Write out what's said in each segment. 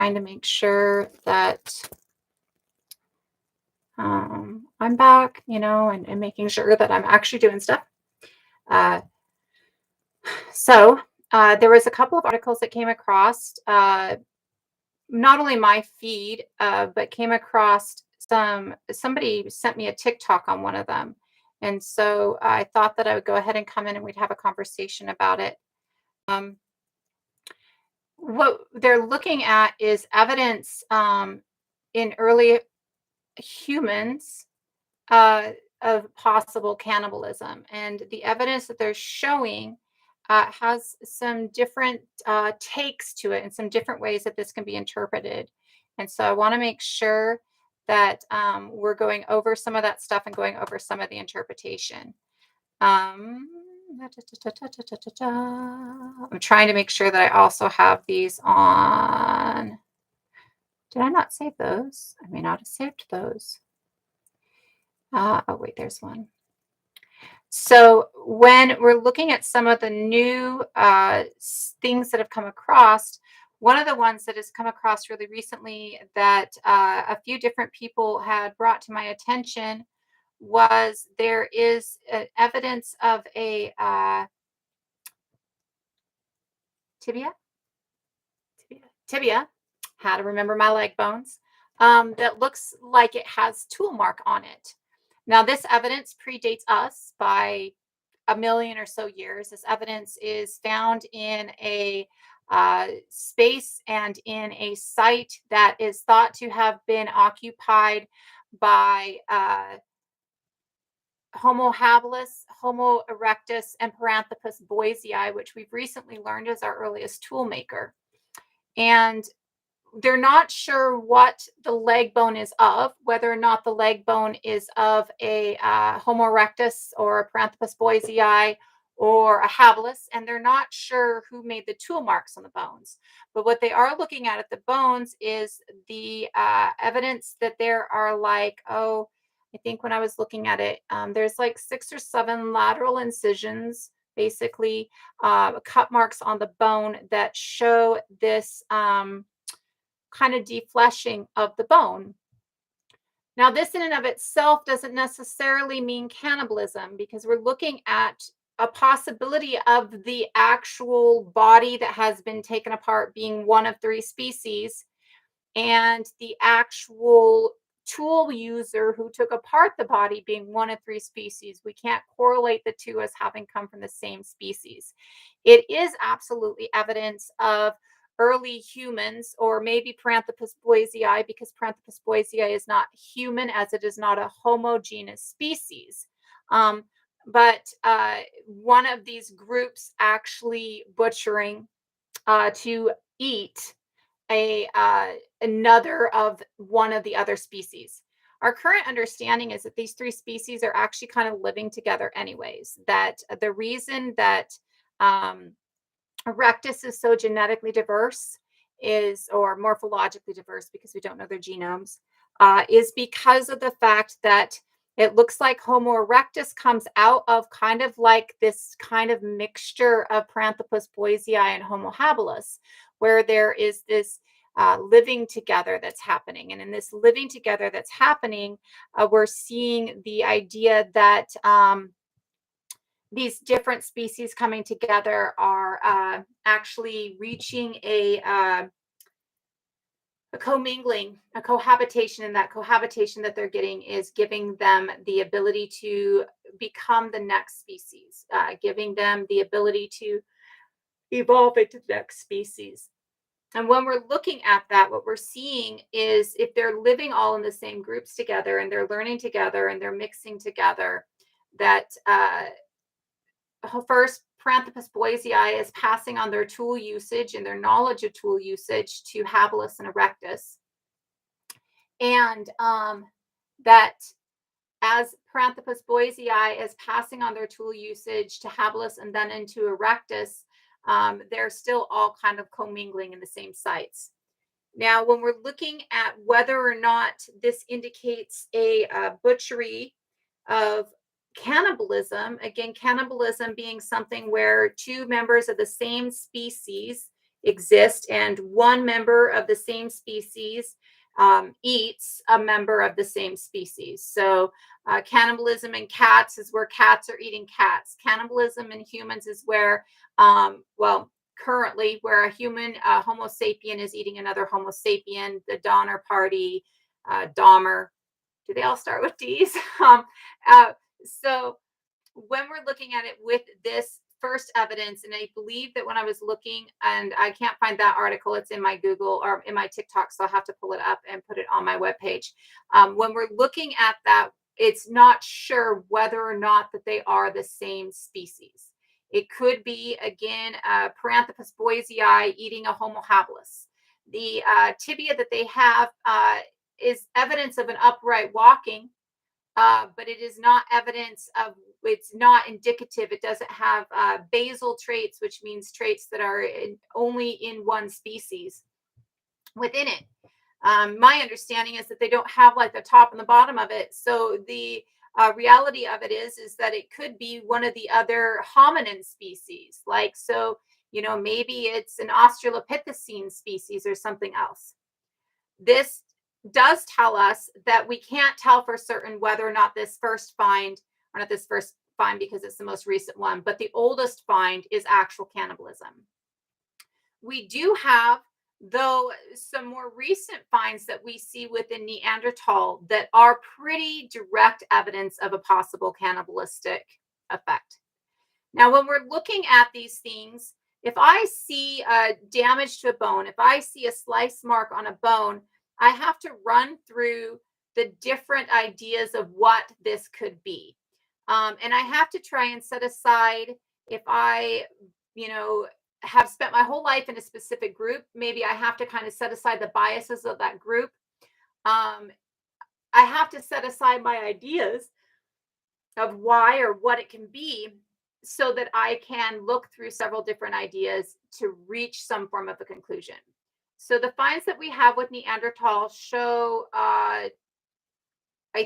trying to make sure that I'm back, and making sure that I'm actually doing stuff. Uh, so there was a couple of articles that came across, not only my feed, but came across somebody sent me a TikTok on one of them. And so I thought that I would go ahead and come in and we'd have a conversation about it. Um, what they're looking at is evidence in early humans uh, of possible cannibalism. And the evidence that they're showing has some different takes to it and some different ways that this can be interpreted. And so I want to make sure that we're going over some of that stuff and going over some of the interpretation. Um, I'm trying to make sure that I also have these on. Did I not save those? I may not have saved those. Oh, wait, there's one. So when we're looking at some of the new things that have come across, one of the ones that has come across really recently that a few different people had brought to my attention was there is evidence of a tibia, tibia, how to remember my leg bones, that looks like it has tool mark on it. Now, this evidence predates us by a million or so years. This evidence is found in a space and in a site that is thought to have been occupied by Homo habilis, Homo erectus, and Paranthropus boisei, which we've recently learned is our earliest tool maker. And they're not sure what the leg bone is of, whether or not the leg bone is of a Homo erectus or a Paranthropus boisei or a habilis, and they're not sure who made the tool marks on the bones. But what they are looking at the bones is the evidence that there are I think when I was looking at it, there's like 6 or 7 lateral incisions, basically cut marks on the bone that show this kind of defleshing of the bone. Now, this in and of itself doesn't necessarily mean cannibalism because we're looking at a possibility of the actual body that has been taken apart being one of 3 species and the actual tool user who took apart the body being one of 3 species. We can't correlate the two as having come from the same species. It is absolutely evidence of early humans, or maybe Paranthropus boisei, because Paranthropus boisei is not human as it is not a homogeneous species. But one of these groups actually butchering to eat another of one of the other species. Our current understanding is that these 3 species are actually kind of living together anyways, that the reason that Erectus is so genetically diverse or morphologically diverse because we don't know their genomes, is because of the fact that it looks like Homo erectus comes out of kind of like this kind of mixture of Paranthropus boisei and Homo habilis, where there is this living together that's happening. And in this living together that's happening, we're seeing the idea that these different species coming together are actually reaching a commingling, a cohabitation, and that cohabitation that they're getting is giving them the ability to become the next species, giving them the ability to evolve into the next species. And when we're looking at that, what we're seeing is if they're living all in the same groups together and they're learning together and they're mixing together, that first, Paranthropus boisei is passing on their tool usage and their knowledge of tool usage to Habilis and Erectus. And that as Paranthropus boisei is passing on their tool usage to Habilis and then into Erectus, they're still all kind of commingling in the same sites. Now, when we're looking at whether or not this indicates a butchery of cannibalism, again, cannibalism being something where 2 members of the same species exist, and one member of the same species eats a member of the same species. So, cannibalism in cats is where cats are eating cats. Cannibalism in humans is where, well, currently, where a human, Homo sapien, is eating another Homo sapien, the Donner Party, Dahmer. Do they all start with D's? Uh, so, when we're looking at it with this first evidence, and I believe that when I was looking, and I can't find that article, it's in my Google or in my TikTok, so I'll have to pull it up and put it on my webpage. When we're looking at that, it's not sure whether or not that they are the same species. It could be, again, Paranthropus boisei eating a Homo habilis. The tibia that they have is evidence of an upright walking, but it is not evidence of, it's not indicative. It doesn't have basal traits, which means traits that are only in one species within it. My understanding is that they don't have like the top and the bottom of it. So the reality of it is that it could be one of the other hominin species. Like, so, maybe it's an Australopithecine species or something else. This does tell us that we can't tell for certain whether or not this first find, or not this first find because it's the most recent one, but the oldest find is actual cannibalism. We do have, though, some more recent finds that we see within Neanderthal that are pretty direct evidence of a possible cannibalistic effect. Now, when we're looking at these things, if I see damage to a bone, if I see a slice mark on a bone, I have to run through the different ideas of what this could be. And I have to try and set aside, if I, have spent my whole life in a specific group, maybe I have to kind of set aside the biases of that group. I have to set aside my ideas of why or what it can be, so that I can look through several different ideas to reach some form of a conclusion. So the finds that we have with Neanderthal show, I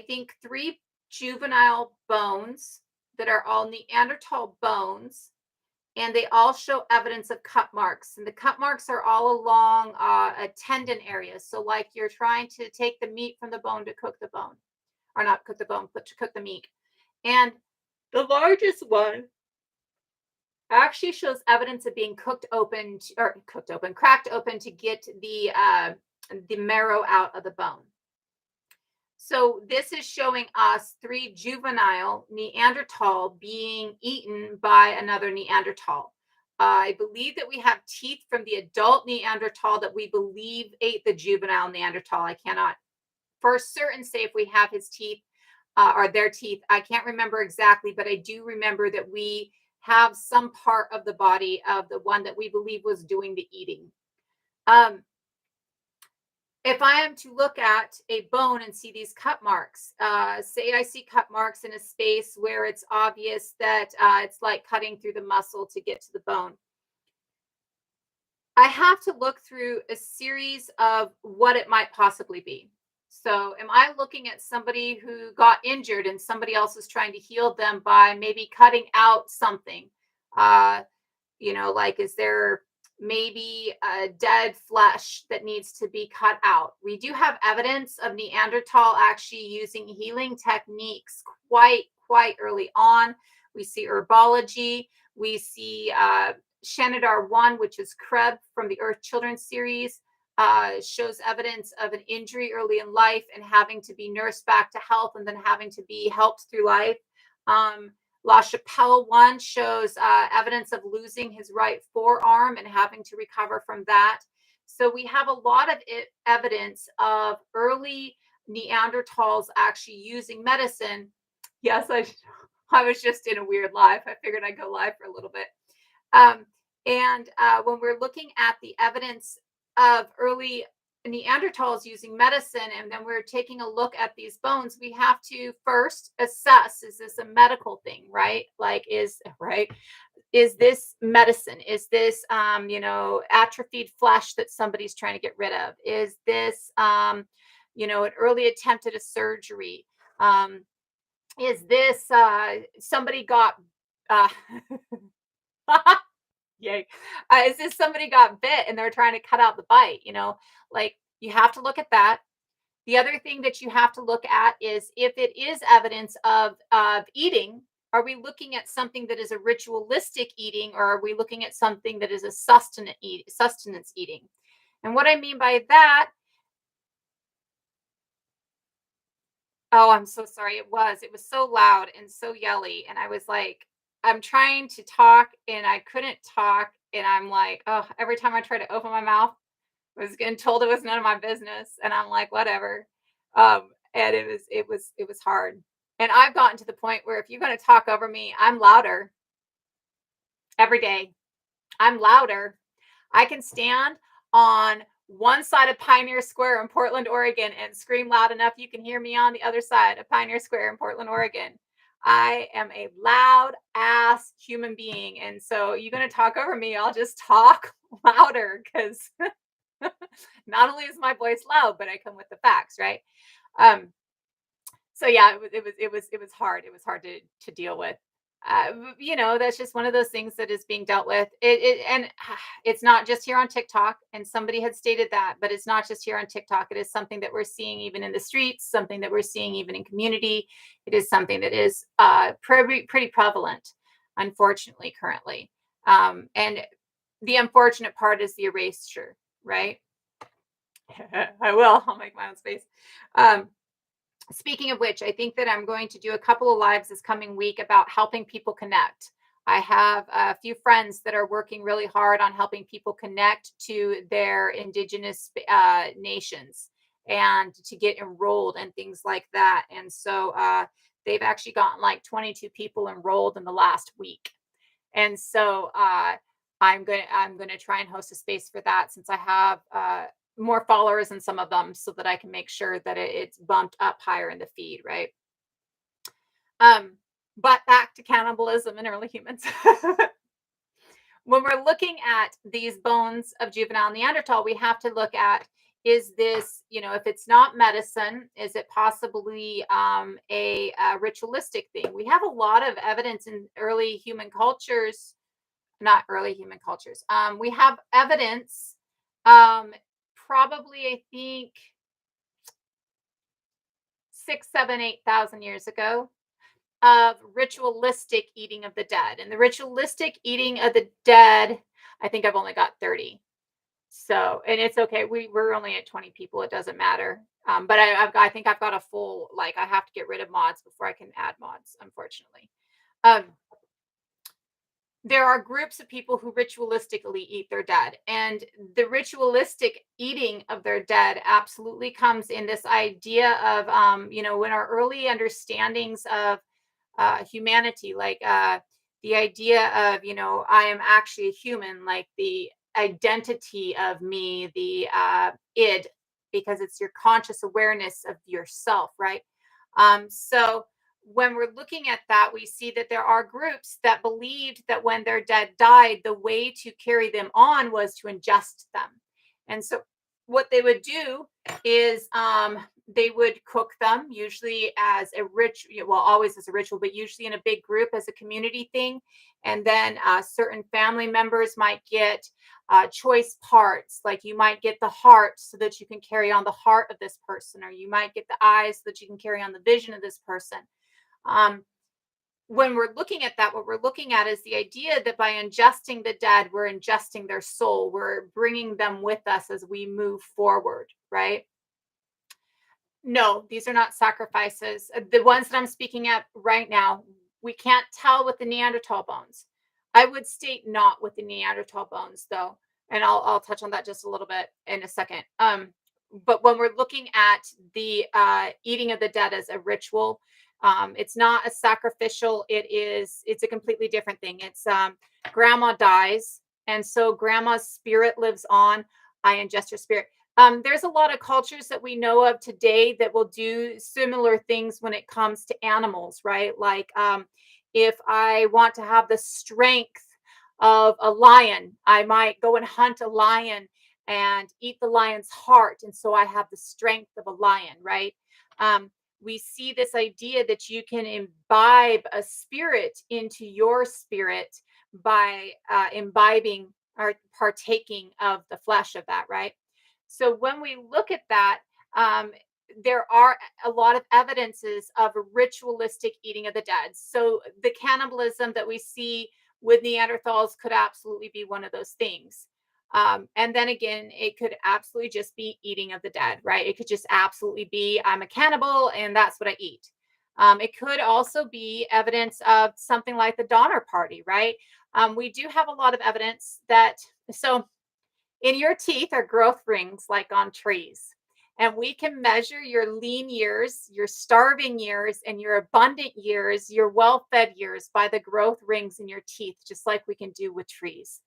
think, 3 juvenile bones that are all Neanderthal bones, and they all show evidence of cut marks. And the cut marks are all along a tendon area. So like you're trying to take the meat from the bone to cook the bone, or not cook the bone, but to cook the meat. And the largest one actually shows evidence of being cracked open to get the marrow out of the bone. So this is showing us 3 juvenile Neanderthal being eaten by another Neanderthal. I believe that we have teeth from the adult Neanderthal that we believe ate the juvenile Neanderthal. I cannot for certain say if we have his teeth or their teeth. I can't remember exactly, but I do remember that we have some part of the body of the one that we believe was doing the eating. If I am to look at a bone and see these cut marks, say I see cut marks in a space where it's obvious that it's like cutting through the muscle to get to the bone, I have to look through a series of what it might possibly be. So, am I looking at somebody who got injured and somebody else is trying to heal them by maybe cutting out something? Uh, like, is there maybe a dead flesh that needs to be cut out? We do have evidence of Neanderthal actually using healing techniques quite early on. We see herbology. We see Shanidar 1, which is Krebs from the Earth Children series, shows evidence of an injury early in life and having to be nursed back to health and then having to be helped through life. La Chapelle 1 shows evidence of losing his right forearm and having to recover from that. So we have a lot of evidence of early Neanderthals actually using medicine. Yes, I was just in a weird live. I figured I'd go live for a little bit. And when we're looking at the evidence of early Neanderthals using medicine, and then we're taking a look at these bones, we have to first assess, is this a medical thing, right? Like, is this medicine? Is this atrophied flesh that somebody's trying to get rid of? Is this an early attempt at a surgery? Is this somebody got Yay. It's just somebody got bit and they're trying to cut out the bite, like you have to look at that. The other thing that you have to look at is if it is evidence of eating, are we looking at something that is a ritualistic eating, or are we looking at something that is a sustenance eating? And what I mean by that, oh, I'm so sorry. It was so loud and so yelly. And I was like, I'm trying to talk and I couldn't talk. And I'm like, oh, every time I try to open my mouth, I was getting told it was none of my business. And I'm like, whatever. And it was hard. And I've gotten to the point where if you're going to talk over me, I'm louder every day. I'm louder. I can stand on one side of Pioneer Square in Portland, Oregon, and scream loud enough you can hear me on the other side of Pioneer Square in Portland, Oregon. I am a loud ass human being. And so you're going to talk over me, I'll just talk louder because not only is my voice loud, but I come with the facts, right? Um, so yeah, it was hard. It was hard to deal with. That's just one of those things that is being dealt with. And it's not just here on TikTok. And somebody had stated that, but it's not just here on TikTok. It is something that we're seeing even in the streets, something that we're seeing even in community. It is something that is pretty prevalent, unfortunately, currently. And the unfortunate part is the erasure, right? I will. I'll make my own space. Um, Speaking of which, I think that I'm going to do a couple of lives this coming week about helping people connect. I have a few friends that are working really hard on helping people connect to their indigenous nations and to get enrolled and things like that. And so they've actually gotten like 22 people enrolled in the last week. And so I'm gonna try and host a space for that since I have more followers than some of them, so that I can make sure that it's bumped up higher in the feed, right? Um, but back to cannibalism in early humans. When we're looking at these bones of juvenile Neanderthal, we have to look at, is this, if it's not medicine, is it possibly a ritualistic thing? We have a lot of evidence in early human cultures, not early human cultures. We have evidence, probably, I think, 6, 7, 8,000 years ago, of ritualistic eating of the dead. And the ritualistic eating of the dead, I think I've only got 30. So, and it's okay. We're only at 20 people. It doesn't matter. But I think I've got a full, like, I have to get rid of mods before I can add mods, unfortunately. Um, there are groups of people who ritualistically eat their dead, and the ritualistic eating of their dead absolutely comes in this idea of when our early understandings of humanity, like the idea of, I am actually a human, like the identity of me, the id, because it's your conscious awareness of yourself, right? So when we're looking at that, we see that there are groups that believed that when their dead died, the way to carry them on was to ingest them. And so what they would do is they would cook them, usually as a ritual, well, always as a ritual, but usually in a big group as a community thing. And then certain family members might get choice parts, like you might get the heart so that you can carry on the heart of this person, or you might get the eyes so that you can carry on the vision of this person. um, when we're looking at that, what we're looking at is the idea that by ingesting the dead, we're ingesting their soul. We're bringing them with us as we move forward, right? No, these are not sacrifices. The ones that I'm speaking at right now, we can't tell with the Neanderthal bones. I would state not with the Neanderthal bones, though, and I'll touch on that just a little bit in a second. But when we're looking at the eating of the dead as a ritual, it's not a sacrificial. It's a completely different thing. It's grandma dies, and so grandma's spirit lives on. I ingest her spirit. There's a lot of cultures that we know of today that will do similar things when it comes to animals, right? Like if I want to have the strength of a lion, I might go and hunt a lion and eat the lion's heart. And so I have the strength of a lion, right? We see this idea that you can imbibe a spirit into your spirit by imbibing or partaking of the flesh of that, right? So when we look at that, um, there are a lot of evidences of a ritualistic eating of the dead. So the cannibalism that we see with Neanderthals could absolutely be one of those things. And then again, it could absolutely just be eating of the dead, right? It could just absolutely be I'm a cannibal and that's what I eat. It could also be evidence of something like the Donner Party, right? We do have a lot of evidence that so in your teeth are growth rings like on trees. And we can measure your lean years, your starving years, and your abundant years, your well fed years by the growth rings in your teeth, just like we can do with trees.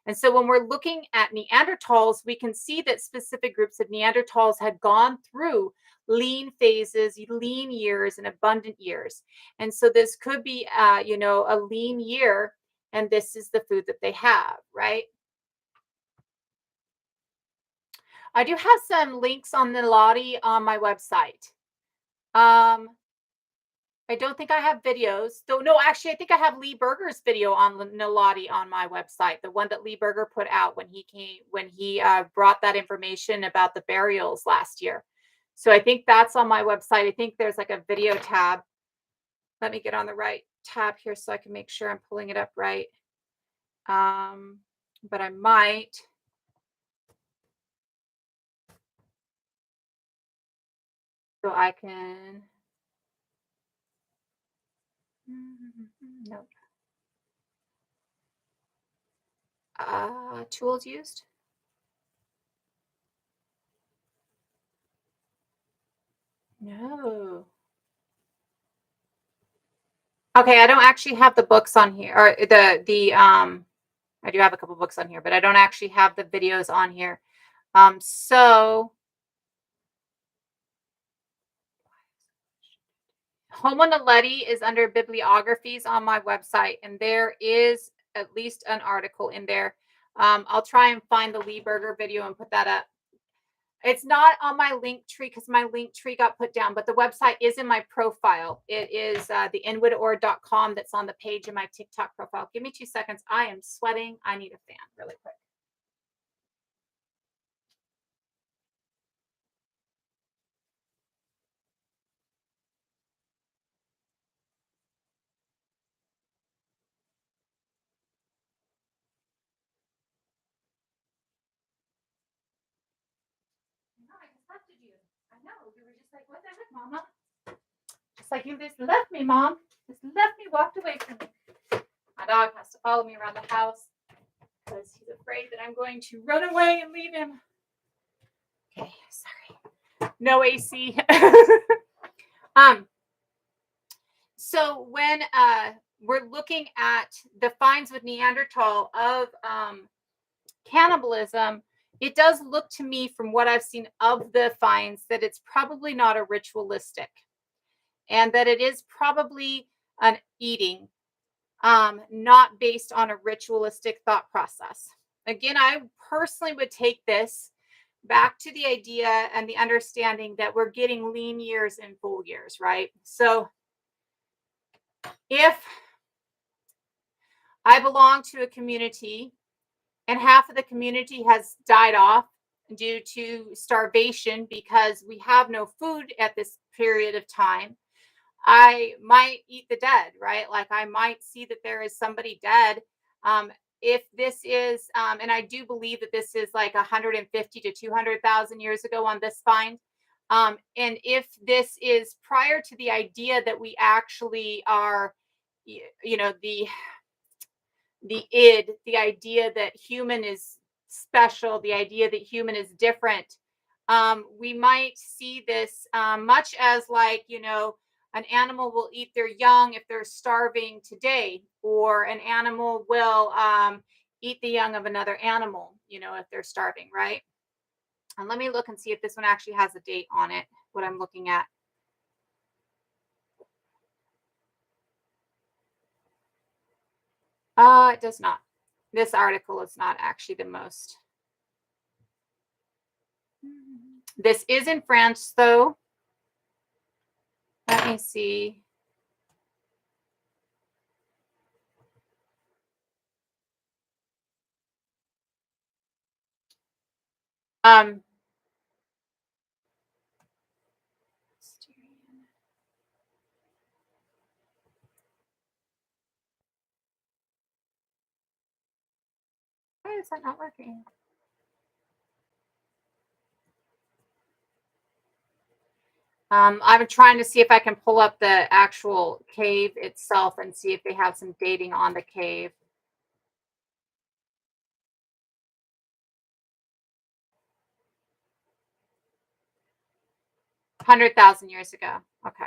And so when we're looking at Neanderthals, we can see that specific groups of Neanderthals had gone through lean phases, lean years, and abundant years. And so this could be, a lean year, and this is the food that they have, right? I do have some links on the Lottie on my website. Um, I don't think I have videos. Though no, actually I think I have Lee Berger's video on Nilati on my website, the one that Lee Berger put out when he brought that information about the burials last year. So I think that's on my website. I think there's like a video tab. Let me get on the right tab here so I can make sure I'm pulling it up right. But I might. So I can. Nope. Tools used. No. Okay, I don't actually have the books on here, or the I do have a couple books on here, but I don't actually have the videos on here. So Homo naledi is under bibliographies on my website, and there is at least an article in there. I'll try and find the Lee Berger video and put that up. It's not on my link tree because my link tree got put down, but the website is in my profile. It is the widdaord.com that's on the page in my TikTok profile. Give me 2 seconds. I am sweating. I need a fan really quick. No, I just left you. I know. You were just like, what the heck, Mama? Just like you just left me, Mom. Just left me, walked away from me. My dog has to follow me around the house because he's afraid that I'm going to run away and leave him. Okay, sorry. No AC. So when we're looking at the finds with Neanderthal of cannibalism, it does look to me from what I've seen of the finds that it's probably not a ritualistic and that it is probably an eating, not based on a ritualistic thought process. Again, I personally would take this back to the idea and the understanding that we're getting lean years and full years, right? So if I belong to a community and half of the community has died off due to starvation because we have no food at this period of time, I might eat the dead, right? Like I might see that there is somebody dead. If this is, and I do believe that this is like 150 to 200,000 years ago on this find. And if this is prior to the idea that we actually are, the id, the idea that human is special, the idea that human is different, we might see this much as like, an animal will eat their young if they're starving today, or an animal will eat the young of another animal, if they're starving, right? And let me look and see if this one actually has a date on it, what I'm looking at. It does not. This article is not actually the most. This is in France, though. Let me see. Um, why is that not working? I'm trying to see if I can pull up the actual cave itself and see if they have some dating on the cave. 100,000 years ago. Okay.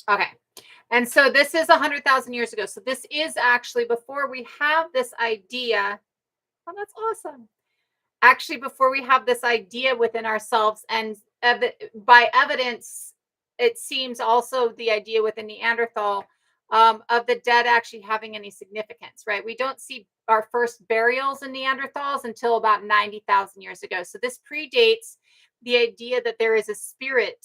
Okay. And so this is 100,000 years ago. So this is actually before we have this idea. Oh, that's awesome. Actually, before we have this idea within ourselves, and by evidence, it seems also the idea within Neanderthal of the dead actually having any significance, right? We don't see our first burials in Neanderthals until about 90,000 years ago. So this predates the idea that there is a spirit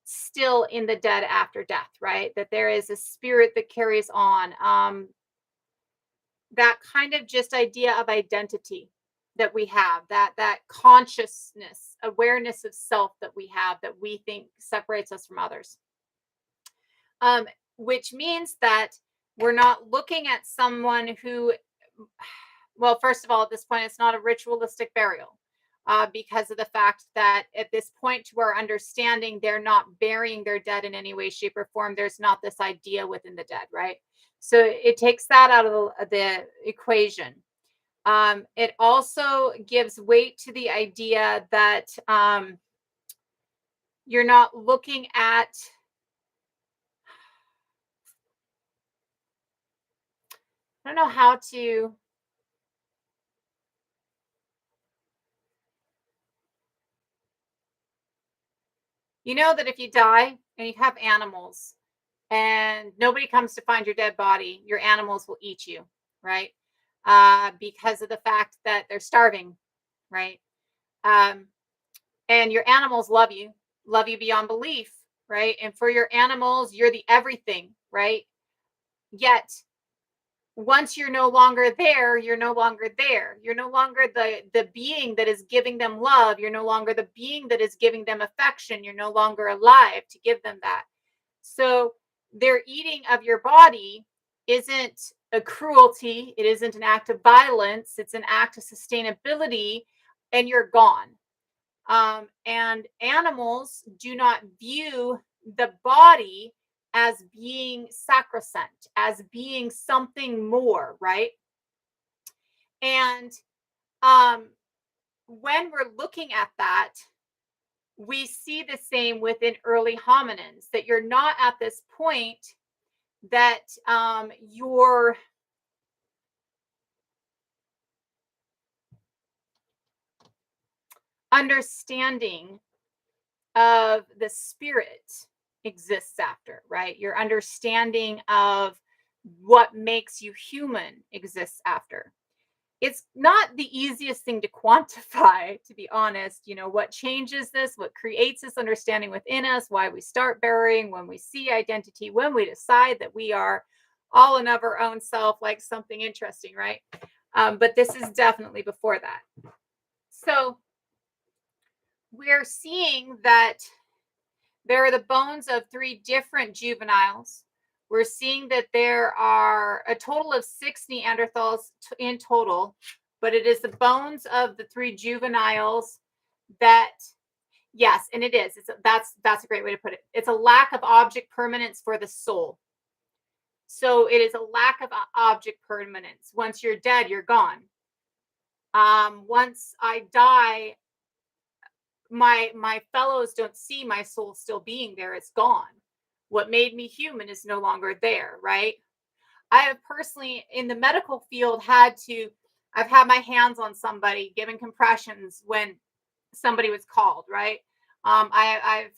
still in the dead after death, right? That there is a spirit that carries on. That kind of just idea of identity that we have, that consciousness, awareness of self that we have, that we think separates us from others. Which means that we're not looking at someone who, well, first of all, at this point, it's not a ritualistic burial. Because of the fact that at this point, to our understanding, they're not burying their dead in any way, shape, or form. There's not this idea within the dead, right? So it takes that out of the equation. It also gives weight to the idea that you're not looking at, I don't know how to, you know, that if you die and you have animals and nobody comes to find your dead body, your animals will eat you, right? Because of the fact that they're starving, right? Um, and your animals love you beyond belief, right? And for your animals, you're the everything, right? Yet once you're no longer there, you're no longer there. You're no longer the being that is giving them love. You're no longer the being that is giving them affection. You're no longer alive to give them that. So their eating of your body isn't a cruelty. It isn't an act of violence. It's an act of sustainability, and you're gone. And animals do not view the body as being sacrosanct, as being something more, right? And um, when we're looking at that, we see the same within early hominins, that you're not at this point that you're understanding of the spirit exists after, right? Your understanding of what makes you human exists after. It's not the easiest thing to quantify, to be honest. You know, what changes this, what creates this understanding within us, why we start burying, when we see identity, when we decide that we are all and of our own self, like something interesting, right? But this is definitely before that. So we're seeing that there are the bones of 3 different juveniles. We're seeing that there are a total of 6 Neanderthals in total, but it is the bones of the 3 juveniles that, yes, and it is. That's a great way to put it. It's a lack of object permanence for the soul. So it is a lack of object permanence. Once you're dead, you're gone. Once I die, my fellows don't see my soul still being there. It's gone. What made me human is no longer there, right? I have personally in the medical field I've had my hands on somebody given compressions when somebody was called, right? I've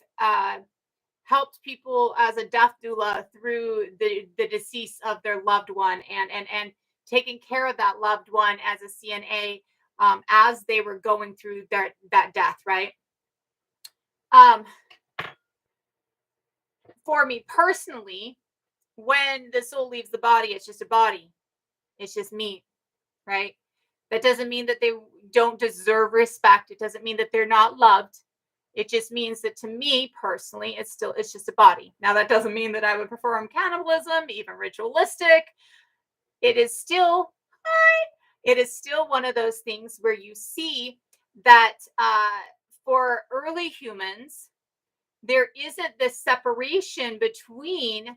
helped people as a death doula through the decease of their loved one, and taking care of that loved one as a CNA, as they were going through that death, right? Um, for me personally, when the soul leaves the body, it's just a body. It's just meat, right? That doesn't mean that they don't deserve respect. It doesn't mean that they're not loved. It just means that to me personally, it's just a body. Now that doesn't mean that I would perform cannibalism, even ritualistic. It is still it is still one of those things where you see that for early humans, there isn't this separation between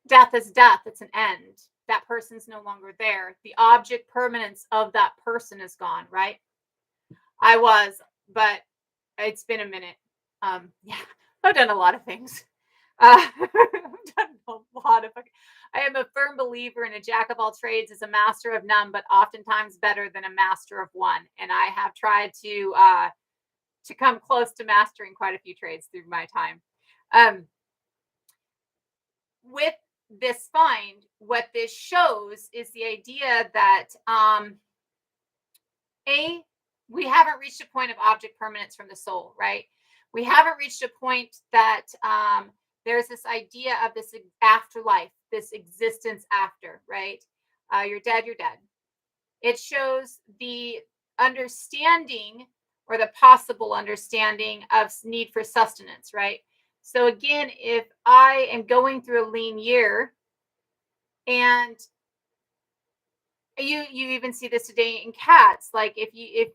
death is death, it's an end. That person's no longer there. The object permanence of that person is gone, right? I was, but it's been a minute. Yeah, I've done a lot of things. I've done a lot of. I am a firm believer in a jack of all trades is a master of none, but oftentimes better than a master of one. And I have tried to come close to mastering quite a few trades through my time. With this find, what this shows is the idea that we haven't reached a point of object permanence from the soul, right? We haven't reached a point that there's this idea of this afterlife, this existence after, right? You're dead, you're dead. It shows the understanding or the possible understanding of need for sustenance, right? So again, if I am going through a lean year, and you even see this today in cats, like if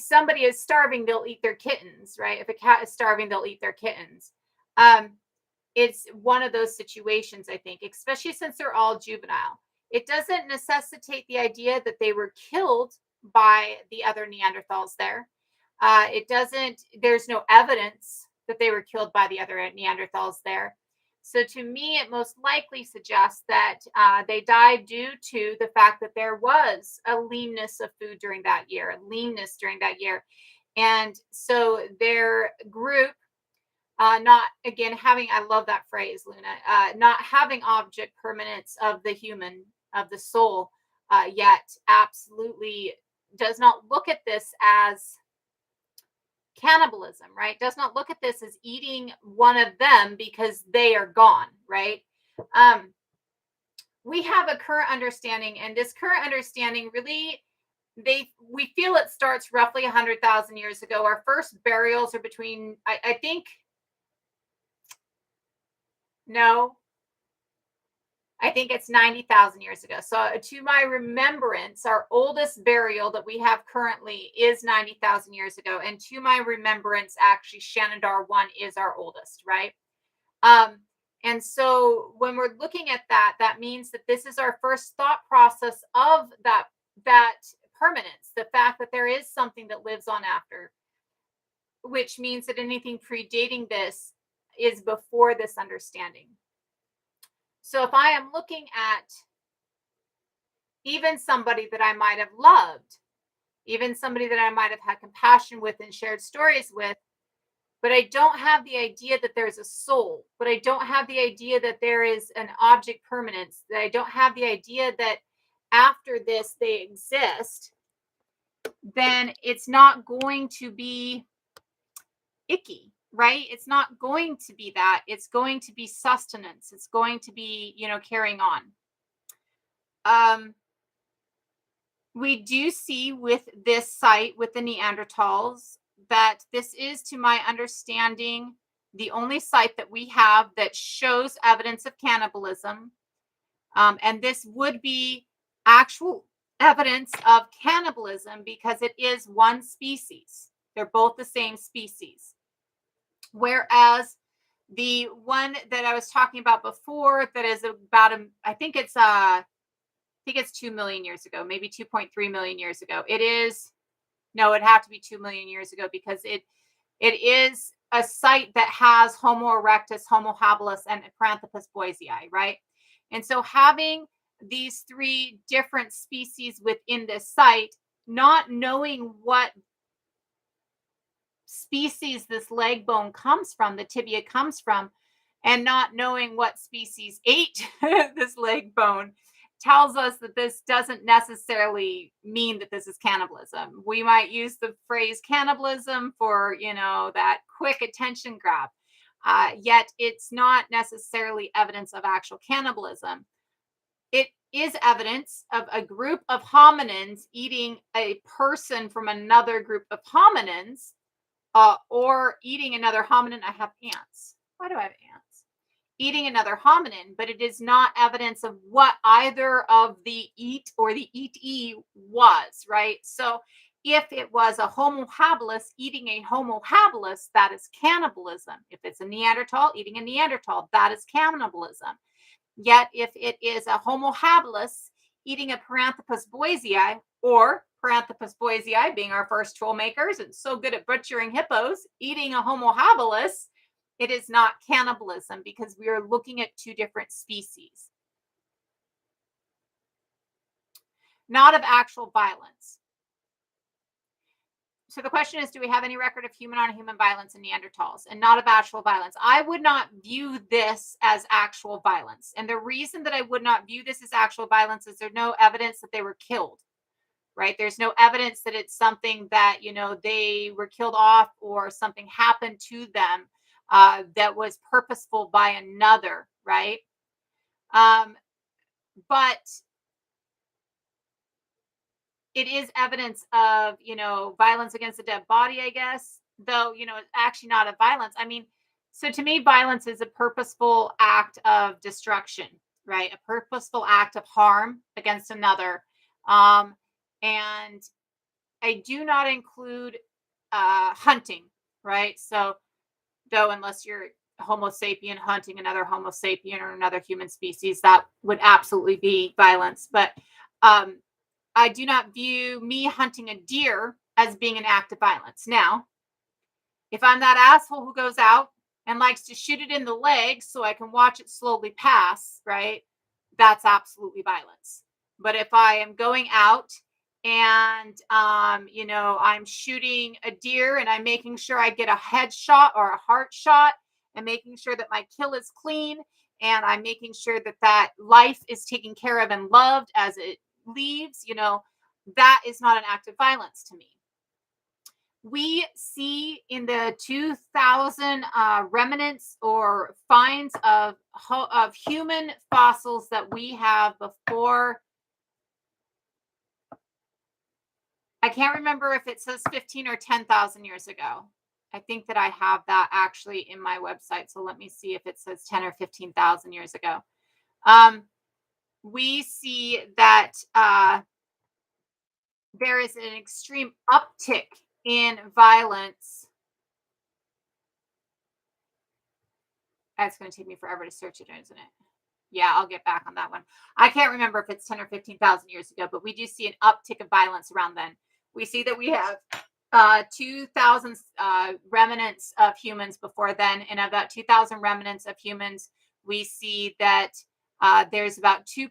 somebody is starving, they'll eat their kittens, right? If a cat is starving, they'll eat their kittens. It's one of those situations, I think, especially since they're all juvenile. It doesn't necessitate the idea that they were killed by the other Neanderthals there. It doesn't, there's no evidence that they were killed by the other Neanderthals there. So to me, it most likely suggests that they died due to the fact that there was a leanness of food during that year, a leanness during that year. And so their group, not again having, I love that phrase, Luna, not having object permanence of the human, of the soul, yet absolutely does not look at this as cannibalism, right? Does not look at this as eating one of them because they are gone, right? We have a current understanding, and this current understanding really, we feel it starts roughly 100,000 years ago. Our first burials are between, I think, no, I think it's 90,000 years ago. So to my remembrance, our oldest burial that we have currently is 90,000 years ago. And to my remembrance, actually, Shanidar 1 is our oldest, right? And so when we're looking at that, that means that this is our first thought process of that permanence, the fact that there is something that lives on after, which means that anything predating this is before this understanding. So if I am looking at even somebody that I might have loved, even somebody that I might have had compassion with and shared stories with, but I don't have the idea that there's a soul, but I don't have the idea that there is an object permanence, that I don't have the idea that after this they exist, then it's not going to be icky, right? It's not going to be that. It's going to be sustenance. It's going to be, carrying on. We do see with this site with the Neanderthals that this is, to my understanding, the only site that we have that shows evidence of cannibalism. And this would be actual evidence of cannibalism because it is one species. They're both the same species. Whereas the one that I was talking about before, that is about, I think it's 2 million years ago, maybe 2.3 million years ago. It'd have to be 2 million years ago because it is a site that has Homo erectus, Homo habilis, and Paranthropus boisei, right? And so having these three different species within this site, not knowing what species this leg bone comes from, the tibia comes from, and not knowing what species ate this leg bone, tells us that this doesn't necessarily mean that this is cannibalism. We might use the phrase cannibalism for, that quick attention grab. Yet it's not necessarily evidence of actual cannibalism. It is evidence of a group of hominins eating a person from another group of hominins, or eating another hominin. I have ants. Why do I have ants? Eating another hominin, but it is not evidence of what either of the eat or the eatee was, right? So if it was a Homo habilis eating a Homo habilis, that is cannibalism. If it's a Neanderthal eating a Neanderthal, that is cannibalism. Yet if it is a Homo habilis eating a Paranthropus boisei, or Paranthropus boisei being our first tool makers and so good at butchering hippos, eating a Homo habilis, it is not cannibalism because we are looking at two different species. Not of actual violence. So the question is, do we have any record of human on human violence in Neanderthals? And not of actual violence. I would not view this as actual violence. And the reason that I would not view this as actual violence is there's no evidence that they were killed, right? There's no evidence that it's something that, they were killed off or something happened to them that was purposeful by another, right? But it is evidence of, violence against a dead body, I guess, though, it's actually not a violence. I mean, so to me, violence is a purposeful act of destruction, right? A purposeful act of harm against another. And I do not include hunting, right? So, though, unless you're Homo sapien hunting another Homo sapien or another human species, that would absolutely be violence. But I do not view me hunting a deer as being an act of violence. Now, if I'm that asshole who goes out and likes to shoot it in the leg so I can watch it slowly pass, right? That's absolutely violence. But if I am going out and, I'm shooting a deer and I'm making sure I get a headshot or a heart shot and making sure that my kill is clean and I'm making sure that that life is taken care of and loved as it leaves, that is not an act of violence to me. We see in the 2000 remnants or finds of human fossils that we have before. I can't remember if it says 15 or 10,000 years ago. I think that I have that actually in my website. So let me see if it says 10 or 15,000 years ago. We see that there is an extreme uptick in violence. It's going to take me forever to search it, isn't it? Yeah, I'll get back on that one. I can't remember if it's 10 or 15,000 years ago, but we do see an uptick of violence around then. We see that we have 2,000 remnants of humans before then, and of that 2,000 remnants of humans, we see that there's about 2%.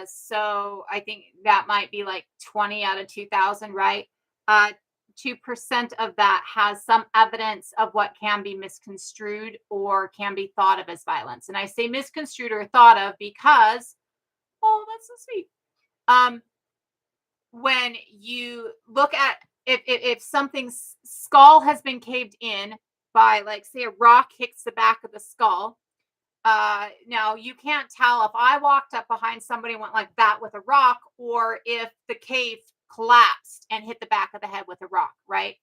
So I think that might be like 20 out of 2,000, right? 2% of that has some evidence of what can be misconstrued or can be thought of as violence. And I say misconstrued or thought of because, oh, that's so sweet. When you look at if something's skull has been caved in by, like, say, a rock hits the back of the skull. Now you can't tell if I walked up behind somebody and went like that with a rock, or if the cave collapsed and hit the back of the head with a rock, right?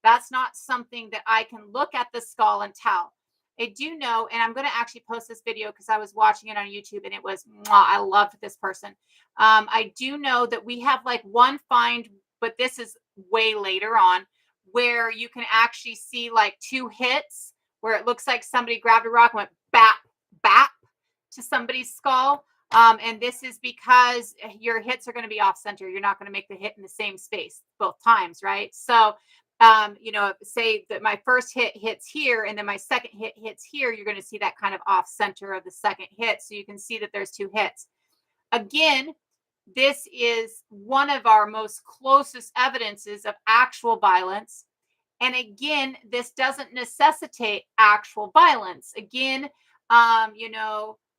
That's not something that I can look at the skull and tell. I do know, and I'm going to actually post this video because I was watching it on YouTube and it was, I loved this person. I do know that we have like one find, but this is way later on, where you can actually see like two hits where it looks like somebody grabbed a rock and went bap, bap to somebody's skull. And this is because your hits are going to be off center. You're not going to make the hit in the same space both times, right? So, say that my first hit hits here and then my second hit hits here, you're going to see that kind of off center of the second hit. So you can see that there's two hits. Again, this is one of our most closest evidences of actual violence. And again, this doesn't necessitate actual violence. Again,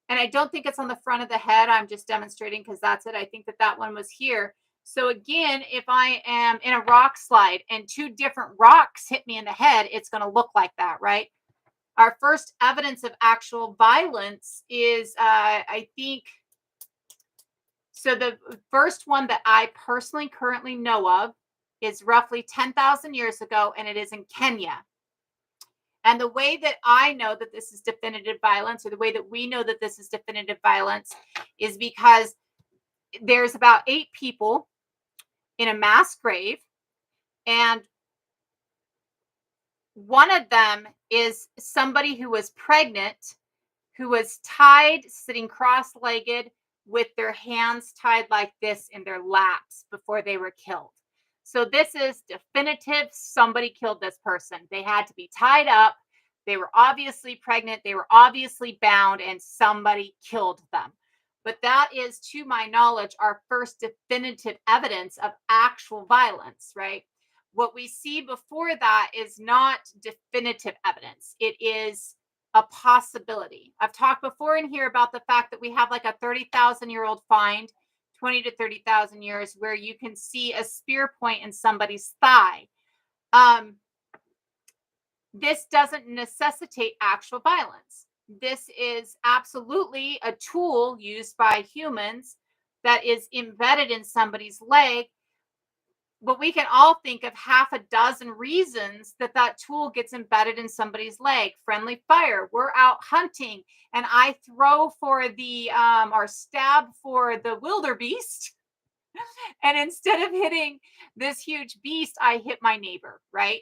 And I don't think it's on the front of the head. I'm just demonstrating because that's it. I think that that one was here. So again, if I am in a rock slide and two different rocks hit me in the head, it's going to look like that, right? Our first evidence of actual violence is, I think, so the first one that I personally currently know of is roughly 10,000 years ago, and it is in Kenya. And the way that I know that this is definitive violence, or the way that we know that this is definitive violence, is because there's about 8 people in a mass grave, and one of them is somebody who was pregnant, who was tied, sitting cross-legged, with their hands tied like this in their laps before they were killed. So this is definitive. Somebody killed this person. They had to be tied up. They were obviously pregnant. They were obviously bound, and somebody killed them. But that is, to my knowledge, our first definitive evidence of actual violence, right? What we see before that is not definitive evidence. It is a possibility. I've talked before in here about the fact that we have like a 30,000-year-old find, 20 to 30,000 years, where you can see a spear point in somebody's thigh. This doesn't necessitate actual violence. This is absolutely a tool used by humans that is embedded in somebody's leg. But we can all think of half a dozen reasons that that tool gets embedded in somebody's leg. Friendly fire. We're out hunting, and I throw for the or stab for the wildebeest, and instead of hitting this huge beast, I hit my neighbor, right?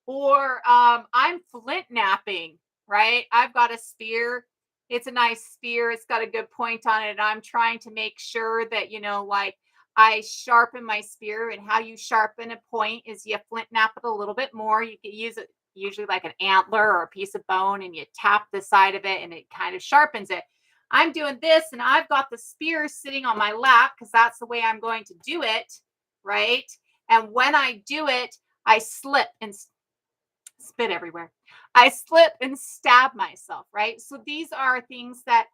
Or I'm flint napping, right? I've got a spear. It's a nice spear. It's got a good point on it. And I'm trying to make sure that, like, I sharpen my spear. And how you sharpen a point is you flint nap it a little bit more. You can use it usually like an antler or a piece of bone, and you tap the side of it and it kind of sharpens it. I'm doing this, and I've got the spear sitting on my lap because that's the way I'm going to do it, right? And when I do it, I slip and spit everywhere. I slip and stab myself, right? So these are things that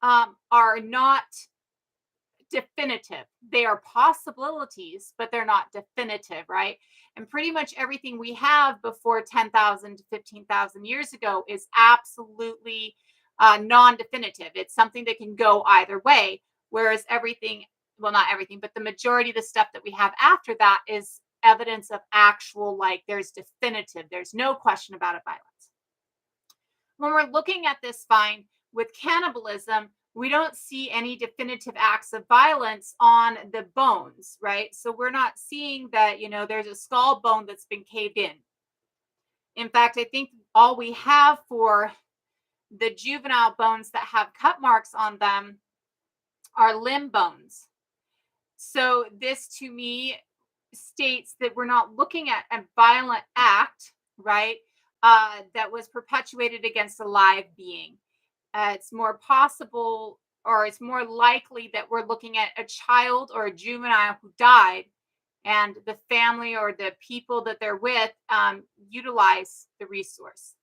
are not definitive. They are possibilities, but they're not definitive, right? And pretty much everything we have before 10,000 to 15,000 years ago is absolutely non-definitive. It's something that can go either way, whereas everything, well, not everything, but the majority of the stuff that we have after that is evidence of actual, like, there's definitive, there's no question about it, violence. When we're looking at this find with cannibalism, we don't see any definitive acts of violence on the bones, right? So we're not seeing that, there's a skull bone that's been caved in. In fact, I think all we have for the juvenile bones that have cut marks on them are limb bones. So this, to me, states that we're not looking at a violent act, right, that was perpetuated against a live being. It's more possible, or it's more likely, that we're looking at a child or a juvenile who died, and the family or the people that they're with utilize the resource.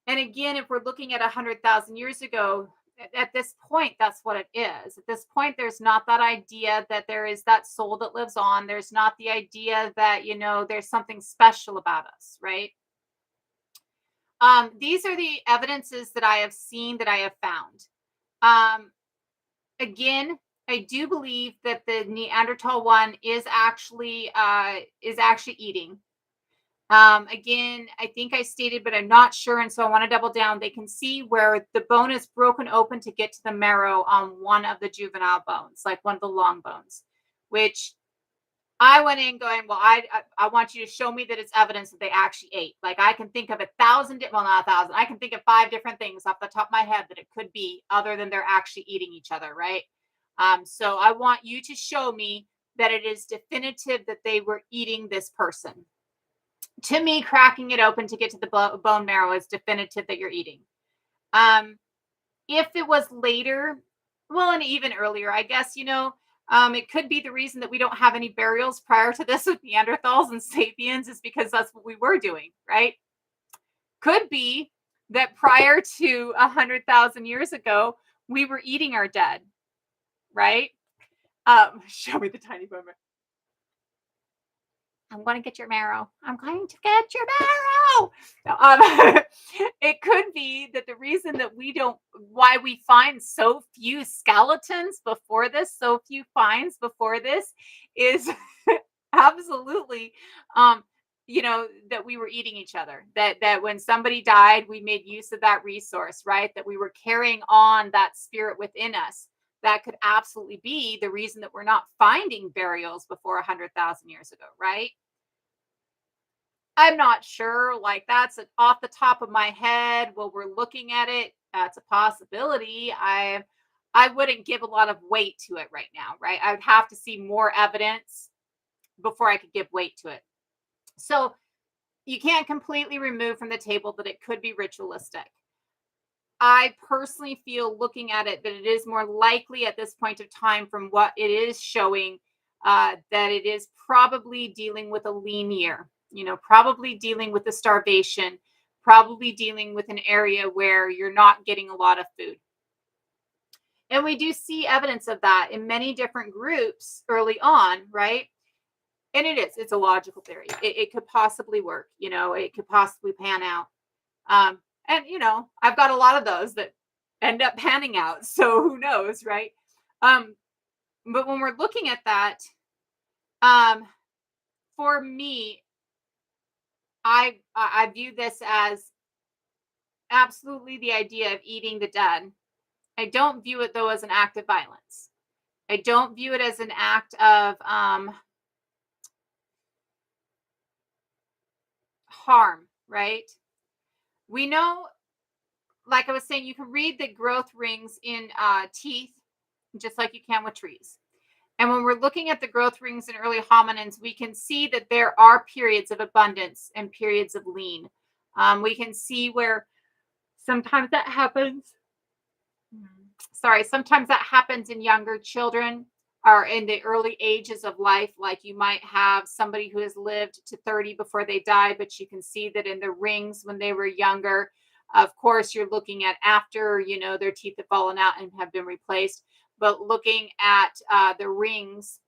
And again, if we're looking at 100,000 years ago, at this point, that's what it is. At this point, there's not that idea that there is that soul that lives on. There's not the idea that, there's something special about us, right? These are the evidences that I have seen, that I have found. Again, I do believe that the Neanderthal one is actually eating. Again, I think I stated, but I'm not sure. And so I want to double down. They can see where the bone is broken open to get to the marrow on one of the juvenile bones, like one of the long bones, which I went in going, well, I want you to show me that it's evidence that they actually ate. Like, I can think of 1,000, well, not 1,000. I can think of 5 different things off the top of my head that it could be, other than they're actually eating each other, right? So I want you to show me that it is definitive that they were eating this person. To me, cracking it open to get to the bone marrow is definitive that you're eating. If it was later, well, and even earlier, I guess, it could be the reason that we don't have any burials prior to this with Neanderthals and Sapiens is because that's what we were doing, right? Could be that prior to 100,000 years ago, we were eating our dead, right? Show me the tiny bone. I'm going to get your marrow. I'm going to get your marrow. No, it could be that the reason that why we find so few skeletons before this, so few finds before this, is absolutely, um, that we were eating each other. That when somebody died, we made use of that resource, right? That we were carrying on that spirit within us. That could absolutely be the reason that we're not finding burials before 100,000 years ago, right? I'm not sure. Like, that's off the top of my head. While we're looking at it, that's a possibility. I wouldn't give a lot of weight to it right now, right? I would have to see more evidence before I could give weight to it. So you can't completely remove from the table that it could be ritualistic. I personally feel, looking at it, that it is more likely at this point of time, from what it is showing, that it is probably dealing with a lean year, probably dealing with the starvation, probably dealing with an area where you're not getting a lot of food. And we do see evidence of that in many different groups early on, right? And it's a logical theory. It could possibly work, it could possibly pan out. And I've got a lot of those that end up panning out. So who knows, right? But when we're looking at that, for me, I view this as absolutely the idea of eating the dead. I don't view it, though, as an act of violence. I don't view it as an act of harm, right? We know, like I was saying, you can read the growth rings in teeth, just like you can with trees. And when we're looking at the growth rings in early hominins, we can see that there are periods of abundance and periods of lean. We can see where sometimes that happens. Sometimes that happens in younger children or in the early ages of life. Like, you might have somebody who has lived to 30 before they die, but you can see that in the rings when they were younger. Of course, you're looking at after, their teeth have fallen out and have been replaced. But looking at the rings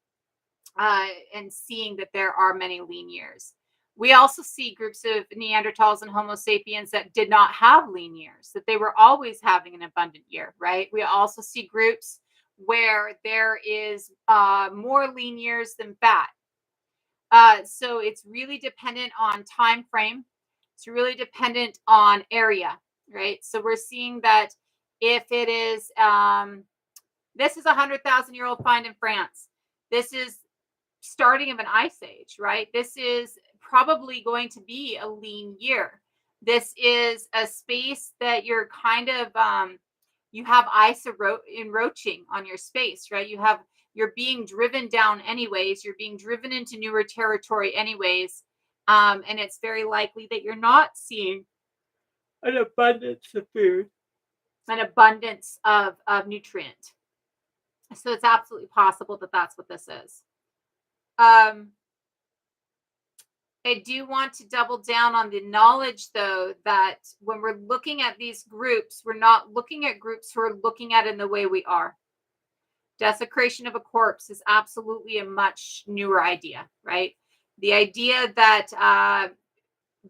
and seeing that there are many lean years. We also see groups of Neanderthals and Homo sapiens that did not have lean years, that they were always having an abundant year, right? We also see groups where there is more lean years than fat. So it's really dependent on time frame. It's really dependent on area, right? So we're seeing that if it is, this is a 100,000-year-old find in France. This is starting of an ice age, right? This is probably going to be a lean year. This is a space that you're kind of, you have ice encroaching on your space, right? You're being driven down anyways. You're being driven into newer territory anyways. And it's very likely that you're not seeing an abundance of food, an abundance of nutrient. So it's absolutely possible that that's what this is. I do want to double down on the knowledge, though, that when we're looking at these groups, we're not looking at groups who are looking at it in the way we are. Desecration of a corpse is absolutely a much newer idea, right? The idea that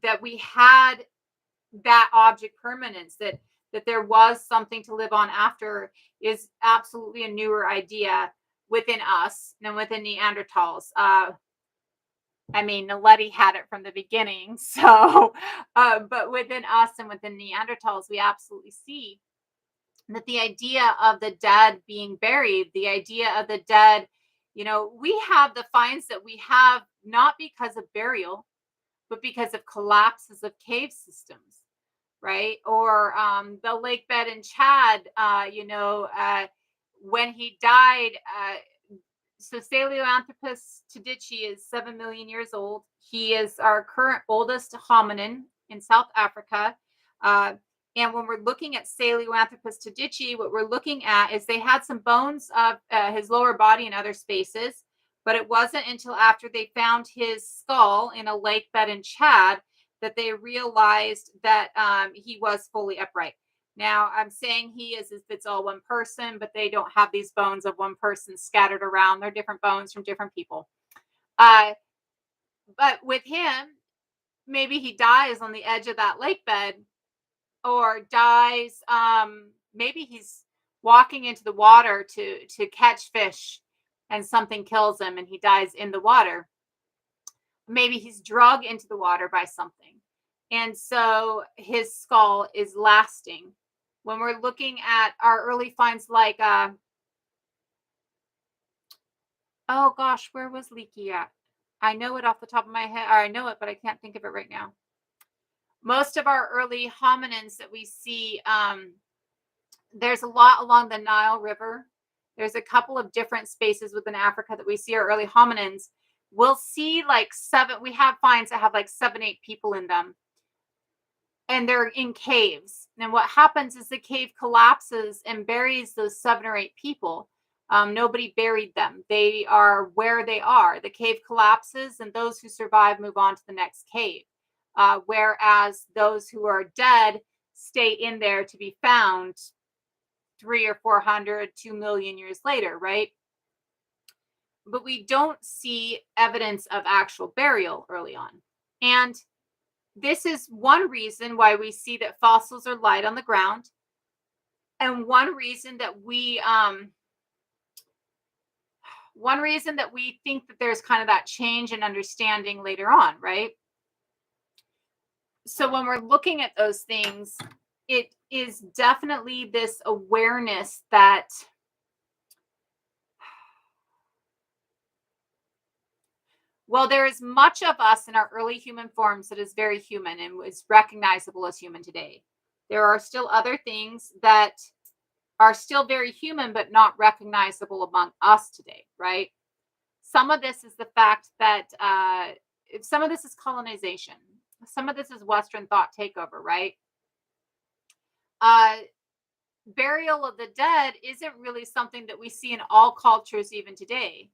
that we had that object permanence, that there was something to live on after, is absolutely a newer idea within us and within Neanderthals. Naledi had it from the beginning. So, but within us and within Neanderthals, we absolutely see that the idea of the dead being buried, the idea of the dead, we have the finds that we have not because of burial, but because of collapses of cave systems, right? Or the lake bed in Chad, when he died, so Sahelanthropus tadici is 7 million years old. He is our current oldest hominin in South Africa. And when we're looking at Sahelanthropus tadici, what we're looking at is they had some bones of his lower body in other spaces, but it wasn't until after they found his skull in a lake bed in Chad that they realized that he was fully upright. Now, I'm saying he is if it's all one person, but they don't have these bones of one person scattered around. They're different bones from different people. Uh, but with him, maybe he dies on the edge of that lake bed or dies. Maybe he's walking into the water to catch fish and something kills him and he dies in the water. Maybe he's drug into the water by something. And so his skull is lasting. When we're looking at our early finds, like, oh gosh, where was Leaky at? I know it off the top of my head, or I know it, but I can't think of it right now. Most of our early hominins that we see, there's a lot along the Nile River. There's a couple of different spaces within Africa that we see our early hominins. We'll see like we have finds that have like 7, 8 people in them. And they're in caves. And what happens is the cave collapses and buries those 7 or 8 people. Nobody buried them. They are where they are. The cave collapses, and those who survive move on to the next cave. Whereas those who are dead stay in there to be found 300 or 400, 2 million years later, right? But we don't see evidence of actual burial early on. And this is one reason why we see that fossils are light on the ground. And one reason that we think that there's kind of that change in understanding later on, right? So when we're looking at those things, it is definitely this awareness that well, there is much of us in our early human forms that is very human and is recognizable as human today. There are still other things that are still very human, but not recognizable among us today, right? Some of this is the fact that some of this is colonization. Some of this is Western thought takeover, right? Burial of the dead isn't really something that we see in all cultures even today.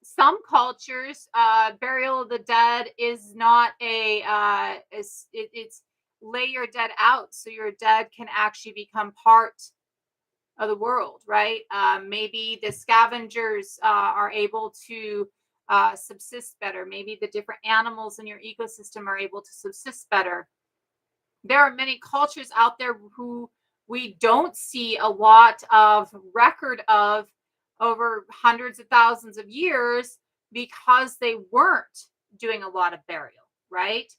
Some cultures, burial of the dead is not it's lay your dead out so your dead can actually become part of the world, right? Maybe the scavengers are able to subsist better. Maybe the different animals in your ecosystem are able to subsist better. There are many cultures out there who we don't see a lot of record of over hundreds of thousands of years because they weren't doing a lot of burial, right?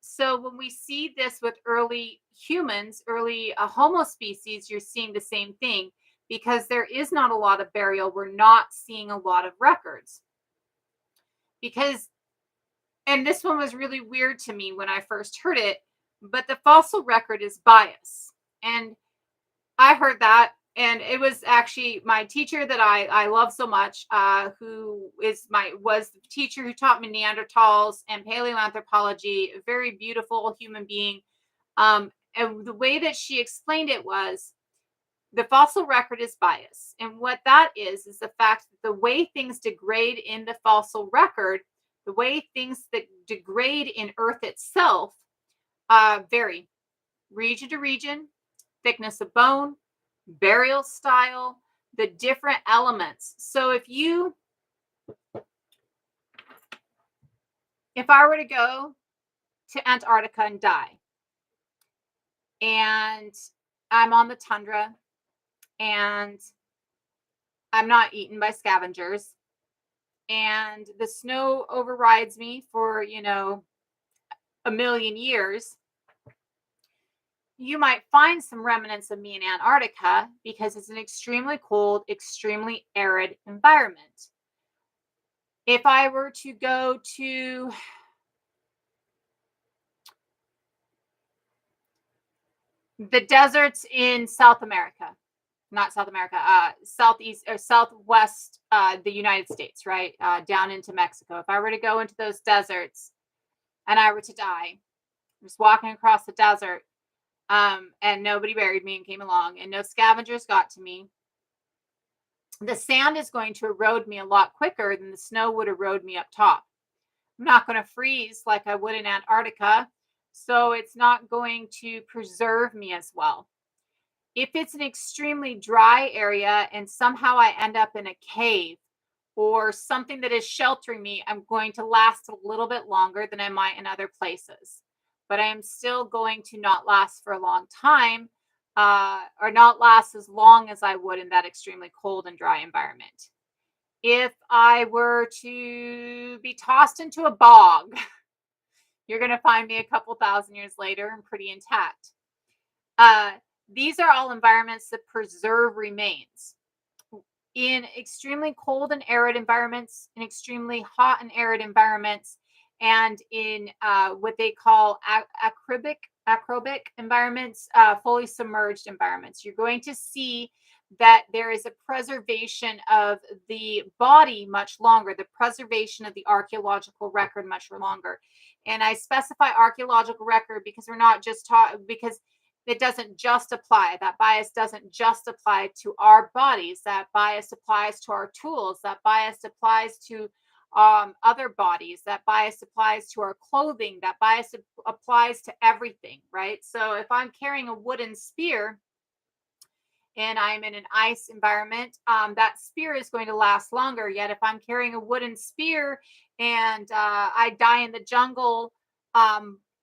So when we see this with early humans, early Homo species, you're seeing the same thing because there is not a lot of burial. We're not seeing a lot of records because, and this one was really weird to me when I first heard it, but the fossil record is biased. And I heard that, and it was actually my teacher that I love so much, who was the teacher who taught me Neanderthals and paleoanthropology, a very beautiful human being. And the way that she explained it was the fossil record is biased. And what that is the fact that the way things degrade in the fossil record, the way things that degrade in Earth itself vary region to region, thickness of bone, burial style, the different elements. So if I were to go to Antarctica and die, and I'm on the tundra and I'm not eaten by scavengers, and the snow overrides me for, a million years, you might find some remnants of me in Antarctica because it's an extremely cold, extremely arid environment. If I were to go to the deserts in South America, not South America, southeast or southwest, the United States, right? Down into Mexico. If I were to go into those deserts and I were to die, just walking across the desert, and nobody buried me and came along, and no scavengers got to me, the sand is going to erode me a lot quicker than the snow would erode me up top. I'm not going to freeze like I would in Antarctica, so it's not going to preserve me as well. If it's an extremely dry area and somehow I end up in a cave or something that is sheltering me, I'm going to last a little bit longer than I might in other places. But I am still going to not last for a long time, or not last as long as I would in that extremely cold and dry environment. If I were to be tossed into a bog, you're going to find me a couple thousand years later and pretty intact. Uh, these are all environments that preserve remains. In extremely cold and arid environments, in extremely hot and arid environments, and in what they call acrobic environments, fully submerged environments, you're going to see that there is a preservation of the body much longer, the preservation of the archaeological record much longer. And I specify archaeological record because we're not just talking, because it doesn't just apply. That bias doesn't just apply to our bodies. That bias applies to our tools. That bias applies to other bodies. That bias applies to our clothing. That bias applies to everything, right? So if I'm carrying a wooden spear and I'm in an ice environment, that spear is going to last longer. Yet if I'm carrying a wooden spear and I die in the jungle,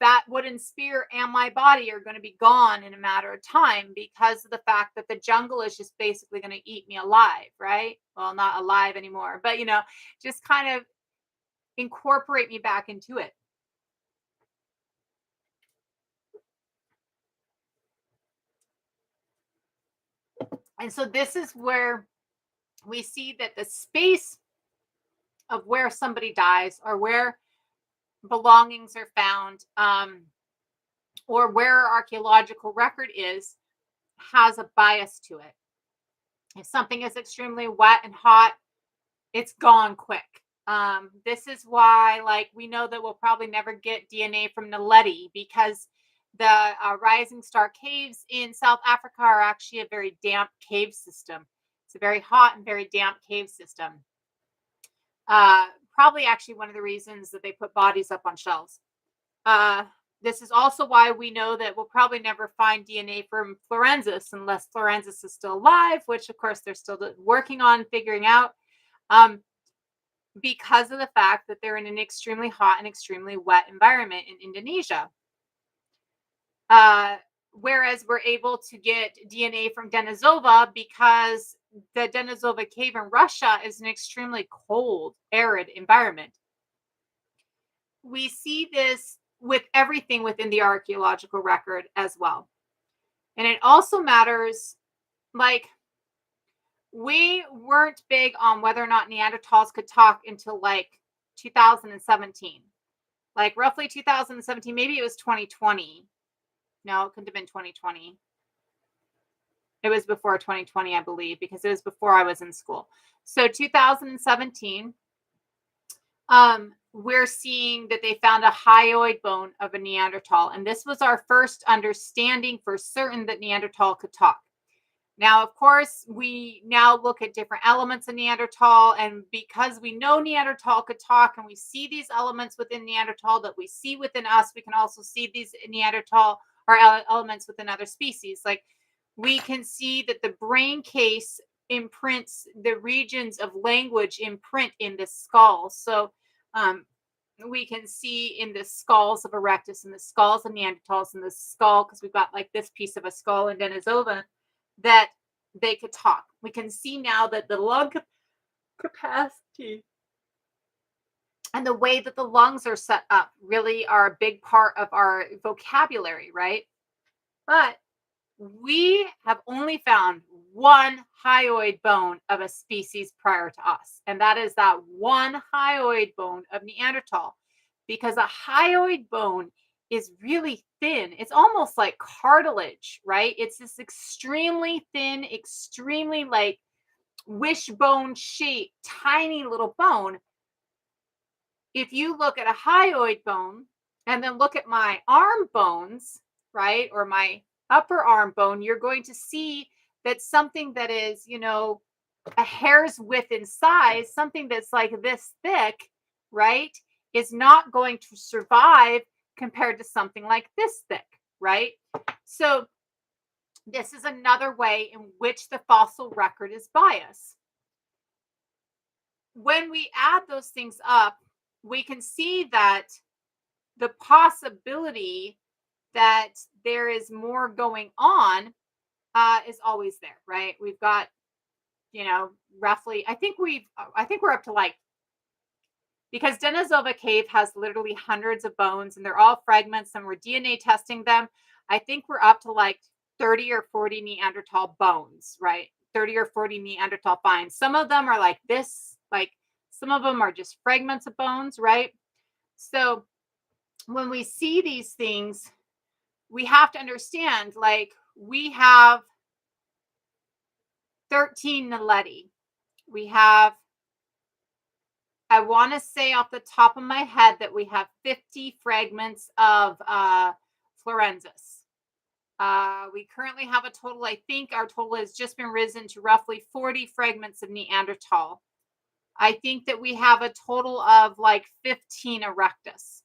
that wooden spear and my body are going to be gone in a matter of time because of the fact that the jungle is just basically going to eat me alive, right? Well, not alive anymore, but just kind of incorporate me back into it. And so this is where we see that the space of where somebody dies or where belongings are found, or where archaeological record is, has a bias to it. If something is extremely wet and hot, it's gone quick. This is why, like, we know that we'll probably never get DNA from Naledi because the Rising Star Caves in South Africa are actually a very damp cave system. It's a very hot and very damp cave system. Probably actually one of the reasons that they put bodies up on shelves. This is also why we know that we'll probably never find DNA from Florensis unless Florensis is still alive, which of course they're still working on figuring out, because of the fact that they're in an extremely hot and extremely wet environment in Indonesia. Whereas we're able to get DNA from Denisova because the Denisova cave in Russia is an extremely cold, arid environment. We see this with everything within the archaeological record as well. And it also matters, like, we weren't big on whether or not Neanderthals could talk until like 2017. Like roughly 2017, maybe it was 2020. No, it couldn't have been 2020. It was before 2020, I believe, because it was before I was in school. So 2017, we're seeing that they found a hyoid bone of a Neanderthal. And this was our first understanding for certain that Neanderthal could talk. Now, of course, we now look at different elements of Neanderthal. And because we know Neanderthal could talk and we see these elements within Neanderthal that we see within us, we can also see these Neanderthal or elements within other species. Like, we can see that the brain case imprints the regions of language imprint in the skull. So we can see in the skulls of Erectus and the skulls of Neanderthals and the skull, because we've got like this piece of a skull in Denisova, that they could talk. We can see now that the lung capacity and the way that the lungs are set up really are a big part of our vocabulary, right? But we have only found one hyoid bone of a species prior to us, and that is that one hyoid bone of Neanderthal, because a hyoid bone is really thin. It's almost like cartilage, right? It's this extremely thin, extremely like wishbone shaped, tiny little bone. If you look at a hyoid bone and then look at my arm bones, right, or my upper arm bone, you're going to see that something that is, a hair's width in size, something that's like this thick, right, is not going to survive compared to something like this thick, right? So This is another way in which the fossil record is biased. When we add those things up, we can see that the possibility that there is more going on is always there, right? We've got, roughly, I think we're up to like, because Denisova Cave has literally hundreds of bones and they're all fragments and we're DNA testing them. I think we're up to like 30 or 40 Neanderthal bones, right? 30 or 40 Neanderthal finds. Some of them are like this, like some of them are just fragments of bones, right? So when we see these things, we have to understand, like, we have 13 Naledi. We have, I want to say off the top of my head that we have 50 fragments of Florensis. We currently have a total, I think our total has just been risen to roughly 40 fragments of Neanderthal. I think that we have a total of like 15 Erectus.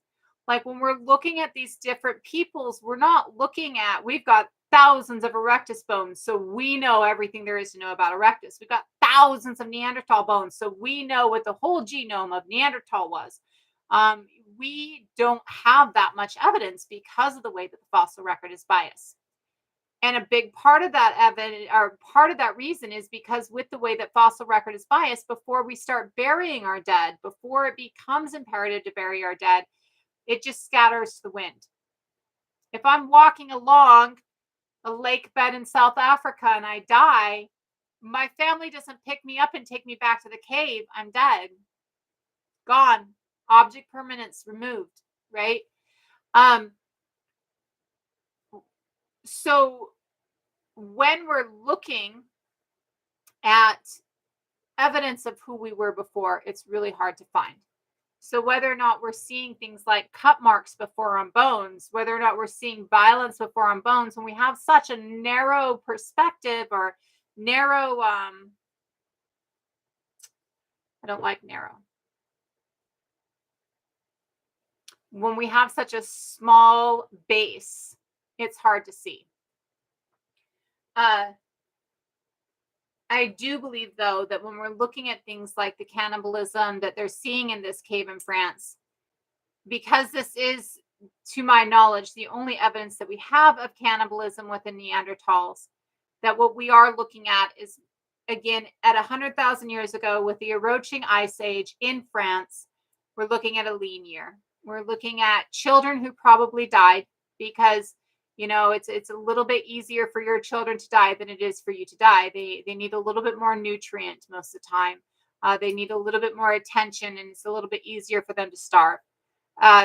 Like when we're looking at these different peoples, we're not looking at, we've got thousands of Erectus bones, so we know everything there is to know about Erectus. We've got thousands of Neanderthal bones, so we know what the whole genome of Neanderthal was. We don't have that much evidence because of the way that the fossil record is biased. And a big part of that evidence, or part of that reason, is because with the way that fossil record is biased, before we start burying our dead, before it becomes imperative to bury our dead, it just scatters to the wind. If I'm walking along a lake bed in South Africa and I die, my family doesn't pick me up and take me back to the cave. I'm dead. Gone. Object permanence removed, right? So when we're looking at evidence of who we were before, it's really hard to find. So whether or not we're seeing things like cut marks before on bones, whether or not we're seeing violence before on bones, when we have such a narrow perspective or narrow, I don't like narrow. When we have such a small base, it's hard to see. I do believe, though, that when we're looking at things like the cannibalism that they're seeing in this cave in France, because this is, to my knowledge, the only evidence that we have of cannibalism within Neanderthals, that what we are looking at is, again, at 100,000 years ago with the eroding ice age in France, we're looking at a lean year. We're looking at children who probably died because, it's a little bit easier for your children to die than it is for you to die. They need a little bit more nutrient most of the time. They need a little bit more attention, and it's a little bit easier for them to starve.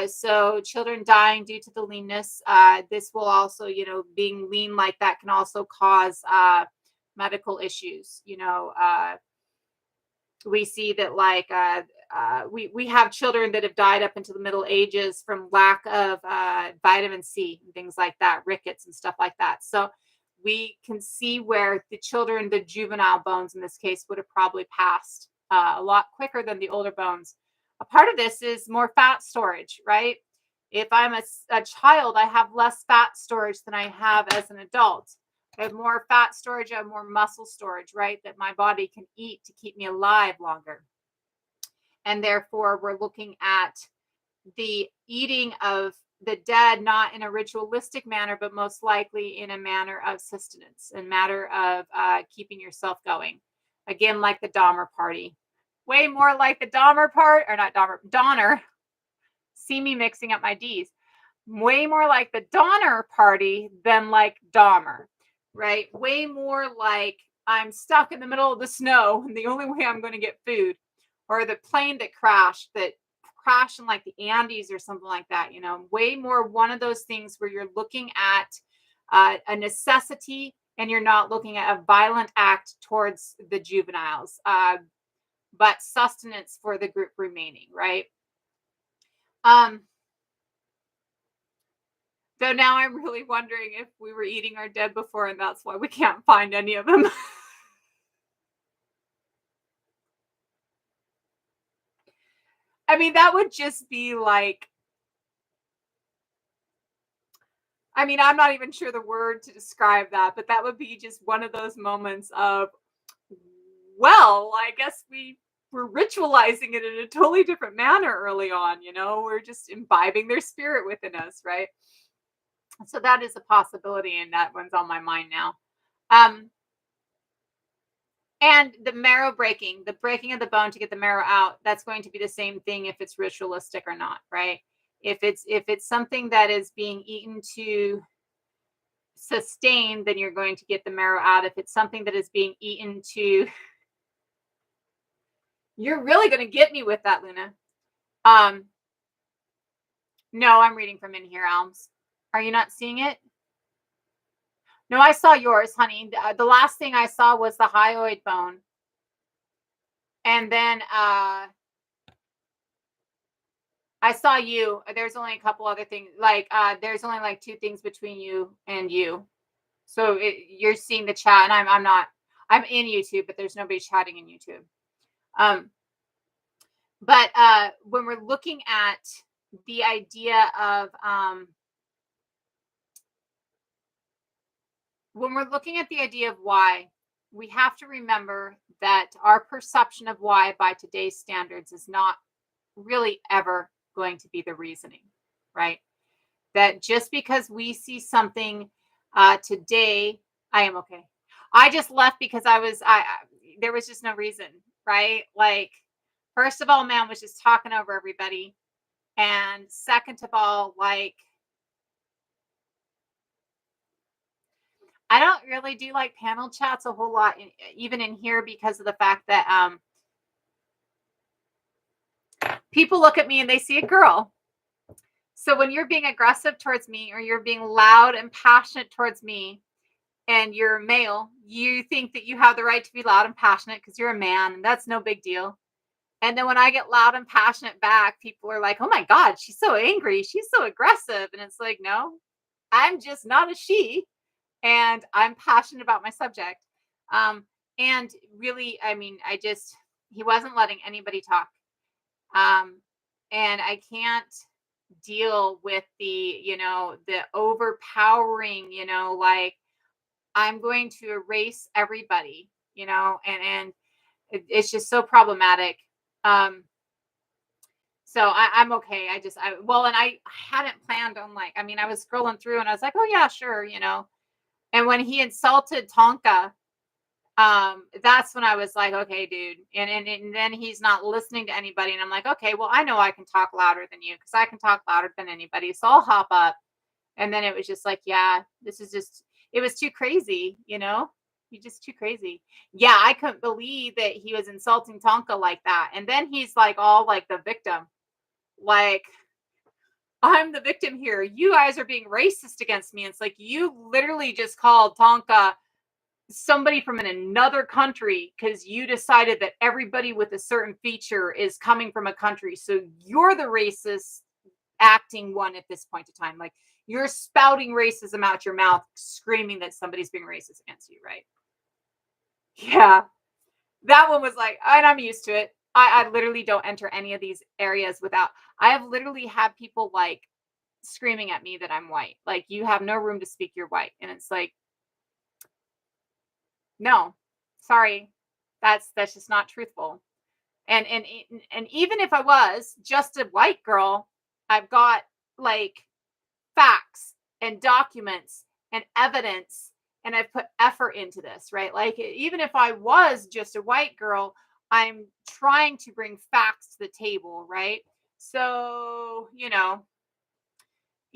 So children dying due to the leanness, this will also, being lean like that can also cause medical issues. We see that we have children that have died up into the Middle Ages from lack of vitamin C and things like that, rickets and stuff like that. So we can see where the children, the juvenile bones in this case, would have probably passed a lot quicker than the older bones. A part of this is more fat storage, right? If I'm a child, I have less fat storage than I have as an adult. I have more fat storage, I have more muscle storage, right? That my body can eat to keep me alive longer. And therefore, we're looking at the eating of the dead, not in a ritualistic manner, but most likely in a manner of sustenance, a matter of keeping yourself going. Again, like the Dahmer party. Way more like the Dahmer part, or not Dahmer, Donner. See me mixing up my D's. Way more like the Donner party than like Dahmer, right? Way more like I'm stuck in the middle of the snow and the only way I'm going to get food, or the plane that crashed in like the Andes or something like that, way more one of those things where you're looking at a necessity and you're not looking at a violent act towards the juveniles, but sustenance for the group remaining, right? Though now I'm really wondering if we were eating our dead before and that's why we can't find any of them. I mean, that would just be like, I mean, I'm not even sure the word to describe that, but that would be just one of those moments of, well, I guess we're ritualizing it in a totally different manner early on, we're just imbibing their spirit within us, right? So that is a possibility, and that one's on my mind now. Um, and the breaking of the bone to get the marrow out, that's going to be the same thing if it's ritualistic or not, right? If it's something that is being eaten to sustain, then you're going to get the marrow out. If it's something that is being eaten to, you're really going to get me with that, Luna. No, I'm reading from in here, Alms. Are you not seeing it? No, I saw yours, honey. The last thing I saw was the hyoid bone. And then I saw you. There's only a couple other things. There's only like two things between you and you. So you're seeing the chat, and I'm not. I'm in YouTube, but there's nobody chatting in YouTube. But when we're looking at the idea of why, we have to remember that our perception of why by today's standards is not really ever going to be the reasoning, right? That just because we see something today, I am okay. I just left because there was just no reason, right? Like, first of all, man was just talking over everybody. And second of all, like, I don't really do like panel chats a whole lot, even in here, because of the fact that people look at me and they see a girl. So when you're being aggressive towards me, or you're being loud and passionate towards me, and you're a male, you think that you have the right to be loud and passionate because you're a man, and that's no big deal. And then when I get loud and passionate back, people are like, oh my God, she's so angry. She's so aggressive. And it's like, no, I'm just not a she. And I'm passionate about my subject. And really, I mean, he wasn't letting anybody talk. And I can't deal with the overpowering, like, I'm going to erase everybody, and it's just so problematic. So I'm okay. And I hadn't planned on, like, I mean, I was scrolling through and I was like, oh yeah, sure. And when he insulted Tonka, that's when I was like, okay, dude. And then he's not listening to anybody. And I'm like, okay, well, I know I can talk louder than you, because I can talk louder than anybody. So I'll hop up. And then it was just like, yeah, it was too crazy, You're just too crazy. Yeah, I couldn't believe that he was insulting Tonka like that. And then he's like all like the victim. Like, I'm the victim here. You guys are being racist against me. It's like, you literally just called Tonka somebody from another country because you decided that everybody with a certain feature is coming from a country. So you're the racist acting one at this point in time. Like, you're spouting racism out your mouth, screaming that somebody's being racist against you, right? Yeah. That one was like, and I'm used to it. I literally don't enter any of these areas without, I have literally had people like screaming at me that I'm white. Like, you have no room to speak, you're white. And it's like, no, sorry. That's just not truthful. And even if I was just a white girl, I've got like facts and documents and evidence, and I've put effort into this, right? Like, even if I was just a white girl, I'm trying to bring facts to the table, right? So,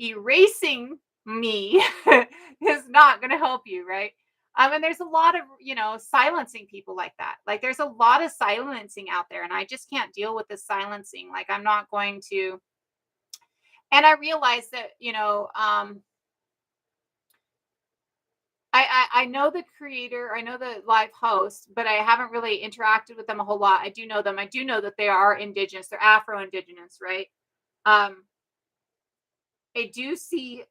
erasing me is not going to help you, right? And there's a lot of, silencing people like that. Like, there's a lot of silencing out there, and I just can't deal with the silencing. Like, I'm not going to. And I realize that, I know the creator, I know the live host, but I haven't really interacted with them a whole lot. I do know them. I do know that they are indigenous. They're Afro-Indigenous, right? I do see,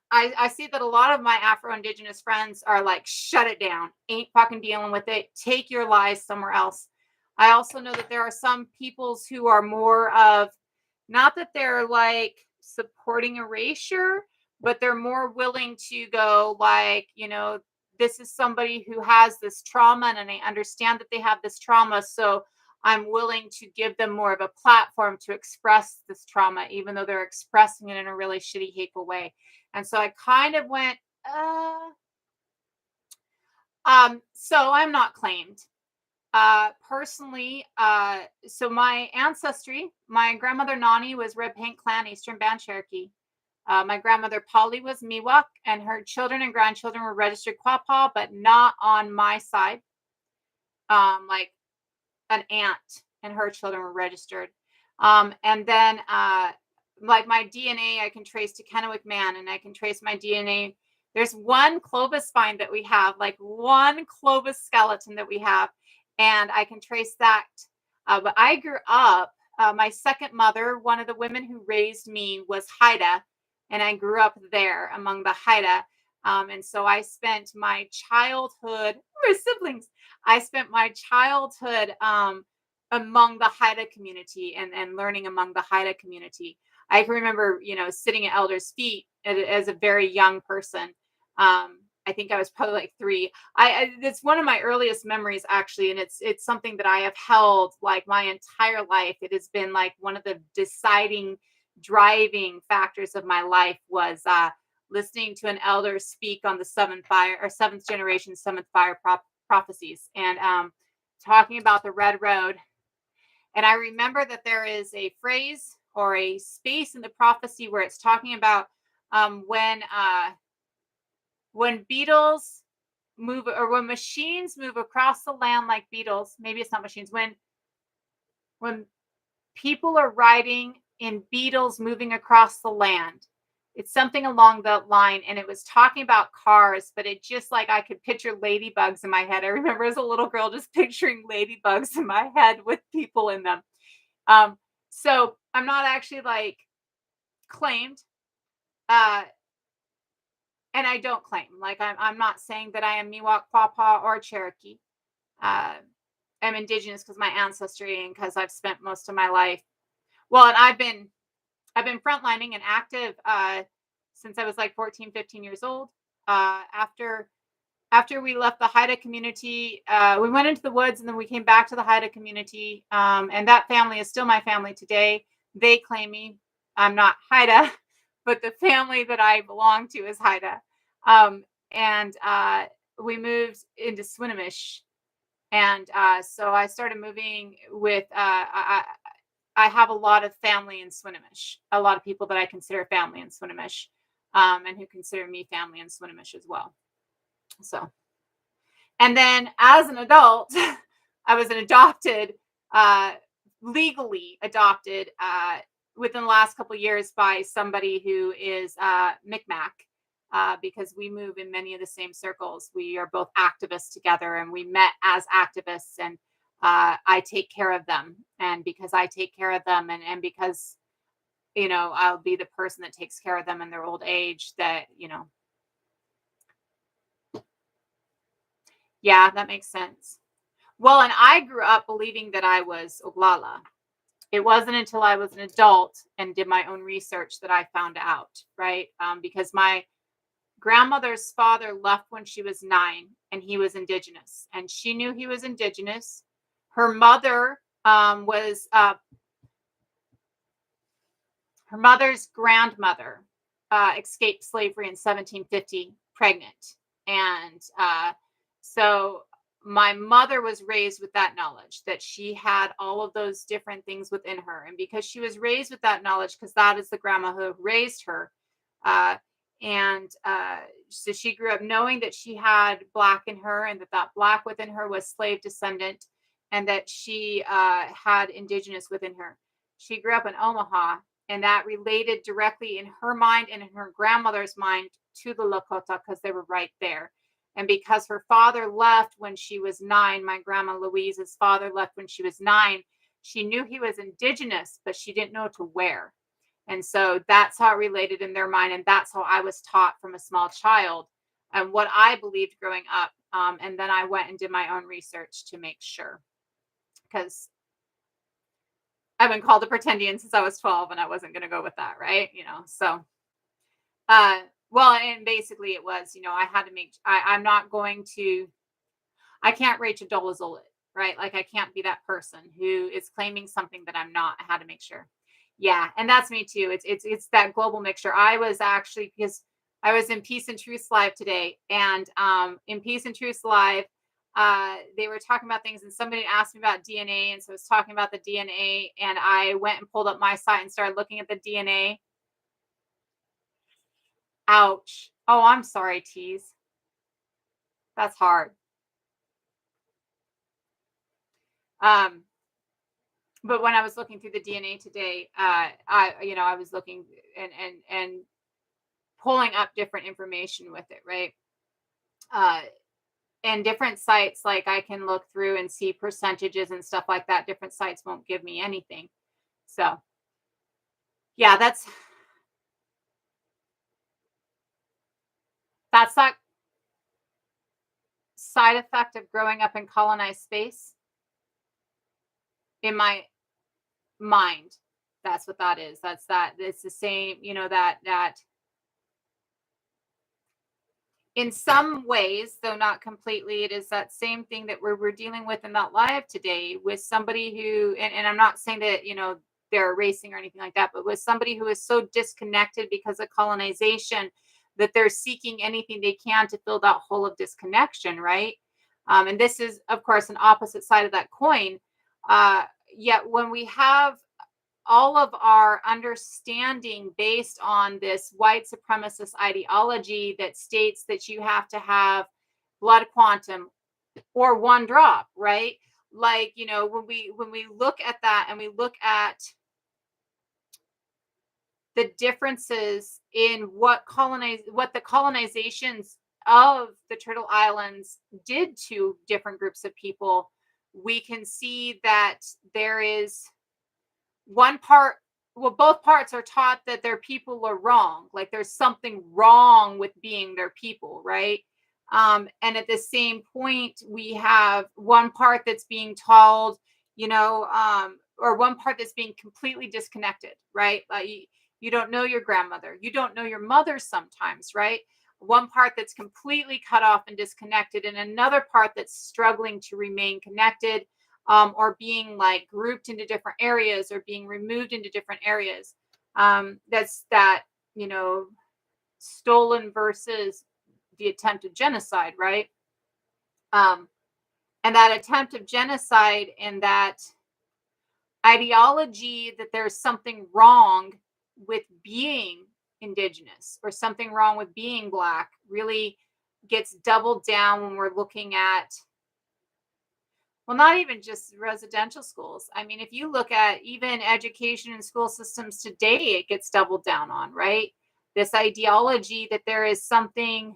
I see that a lot of my Afro-Indigenous friends are like, shut it down. Ain't fucking dealing with it. Take your lies somewhere else. I also know that there are some peoples who are more of, not that they're like supporting erasure, but they're more willing to go like, this is somebody who has this trauma and I understand that they have this trauma. So I'm willing to give them more of a platform to express this trauma, even though they're expressing it in a really shitty, hateful way. And so I kind of went, so I'm not claimed. Personally, so my ancestry, my grandmother Nani was Red Paint Clan, Eastern Band Cherokee. My grandmother Polly was Miwok, and her children and grandchildren were registered Quapaw, but not on my side. Like an aunt and her children were registered. And then, like my DNA, I can trace to Kennewick Man, and I can trace my DNA. There's one Clovis find that we have, like one Clovis skeleton that we have, and I can trace that. But I grew up, my second mother, one of the women who raised me was Haida, and I grew up there among the Haida. And so I spent my childhood, we're siblings. I spent my childhood among the Haida community and learning among the Haida community. I can remember, sitting at elders' feet as a very young person. I think I was probably like 3. It's one of my earliest memories actually, and it's something that I have held like my entire life. It has been like one of the deciding, driving factors of my life was listening to an elder speak on the seventh generation seventh fire prophecies, and talking about the red road. And I remember that there is a phrase or a space in the prophecy where it's talking about when beetles move, or when machines move across the land like beetles. Maybe it's not machines. When people are riding in beetles moving across the land. It's something along that line. And it was talking about cars, but it just like I could picture ladybugs in my head. I remember as a little girl just picturing ladybugs in my head with people in them. So I'm not actually like claimed. And I don't claim, like I'm not saying that I am Miwok, Quapaw, or Cherokee. I'm indigenous because my ancestry and because I've spent most of my life. Well, and I've been frontlining and active since I was like 14, 15 years old. After we left the Haida community, we went into the woods and then we came back to the Haida community. And that family is still my family today. They claim me. I'm not Haida, but the family that I belong to is Haida. And we moved into Swinomish. And so I started moving with, I have a lot of family in Swinomish, a lot of people that I consider family in Swinomish, and who consider me family in Swinomish as well. So, and then as an adult, I was an adopted, legally adopted, within the last couple of years by somebody who is Micmac, because we move in many of the same circles. We are both activists together, and we met as activists, and I take care of them. And because I take care of them, and because, I'll be the person that takes care of them in their old age, that, yeah, that makes sense. Well, and I grew up believing that I was Oglala. It wasn't until I was an adult and did my own research that I found out, right? Because my grandmother's father left when she was 9, and he was indigenous, and she knew he was indigenous. Her mother was her mother's grandmother escaped slavery in 1750, pregnant, and so my mother was raised with that knowledge that she had all of those different things within her. And because she was raised with that knowledge, because that is the grandma who raised her, so she grew up knowing that she had Black in her, and that Black within her was slave descendant, and that she had indigenous within her. She grew up in Omaha, and that related directly in her mind and in her grandmother's mind to the Lakota, because they were right there. And because her father left when she was 9, my grandma Louise's father left when she was 9, she knew he was indigenous, but she didn't know to where. And so that's how it related in their mind. And that's how I was taught from a small child and what I believed growing up. And then I went and did my own research to make sure, because I've been called a pretendian since I was 12, and I wasn't going to go with that. Right. So Uh, well, and basically it was, I had to I'm not going to, I can't Rachel Dolezal it, right? Like I can't be that person who is claiming something that I'm not. I had to make sure. Yeah, and that's me too. It's that global mixture. I was actually, because I was in Peace and Truth Live today, and in Peace and Truth Live, they were talking about things, and somebody asked me about DNA, and so I was talking about the DNA, and I went and pulled up my site and started looking at the DNA. Ouch. Oh, I'm sorry, Tease. That's hard. Um, but when I was looking through the DNA today, I was looking and pulling up different information with it, right? Uh, and different sites, like I can look through and see percentages and stuff like that. Different sites won't give me anything. So yeah, that's that side effect of growing up in colonized space in my mind. That's what that is. That's that. It's the same, that in some ways, though not completely, it is that same thing that we're dealing with in that live today with somebody who, and I'm not saying that, they're erasing or anything like that, but with somebody who is so disconnected because of colonization that they're seeking anything they can to fill that hole of disconnection, right? And this is, of course, an opposite side of that coin. Yet when we have all of our understanding based on this white supremacist ideology that states that you have to have blood quantum or one drop, right? Like, when we look at that and we look at the differences in what the colonizations of the Turtle Islands did to different groups of people, we can see that there is one part, well, both parts are taught that their people are wrong, like there's something wrong with being their people, right? And at the same point we have one part that's being told, or one part that's being completely disconnected, right? You don't know your grandmother, you don't know your mother sometimes, right? One part that's completely cut off and disconnected, and another part that's struggling to remain connected, or being like grouped into different areas or being removed into different areas. That's that, stolen versus the attempted genocide, right? Um, and that attempt of genocide and that ideology that there's something wrong with being indigenous or something wrong with being black really gets doubled down when we're looking at, well, not even just residential schools. I mean, if you look at even education and school systems today, it gets doubled down on, right? This ideology that there is something,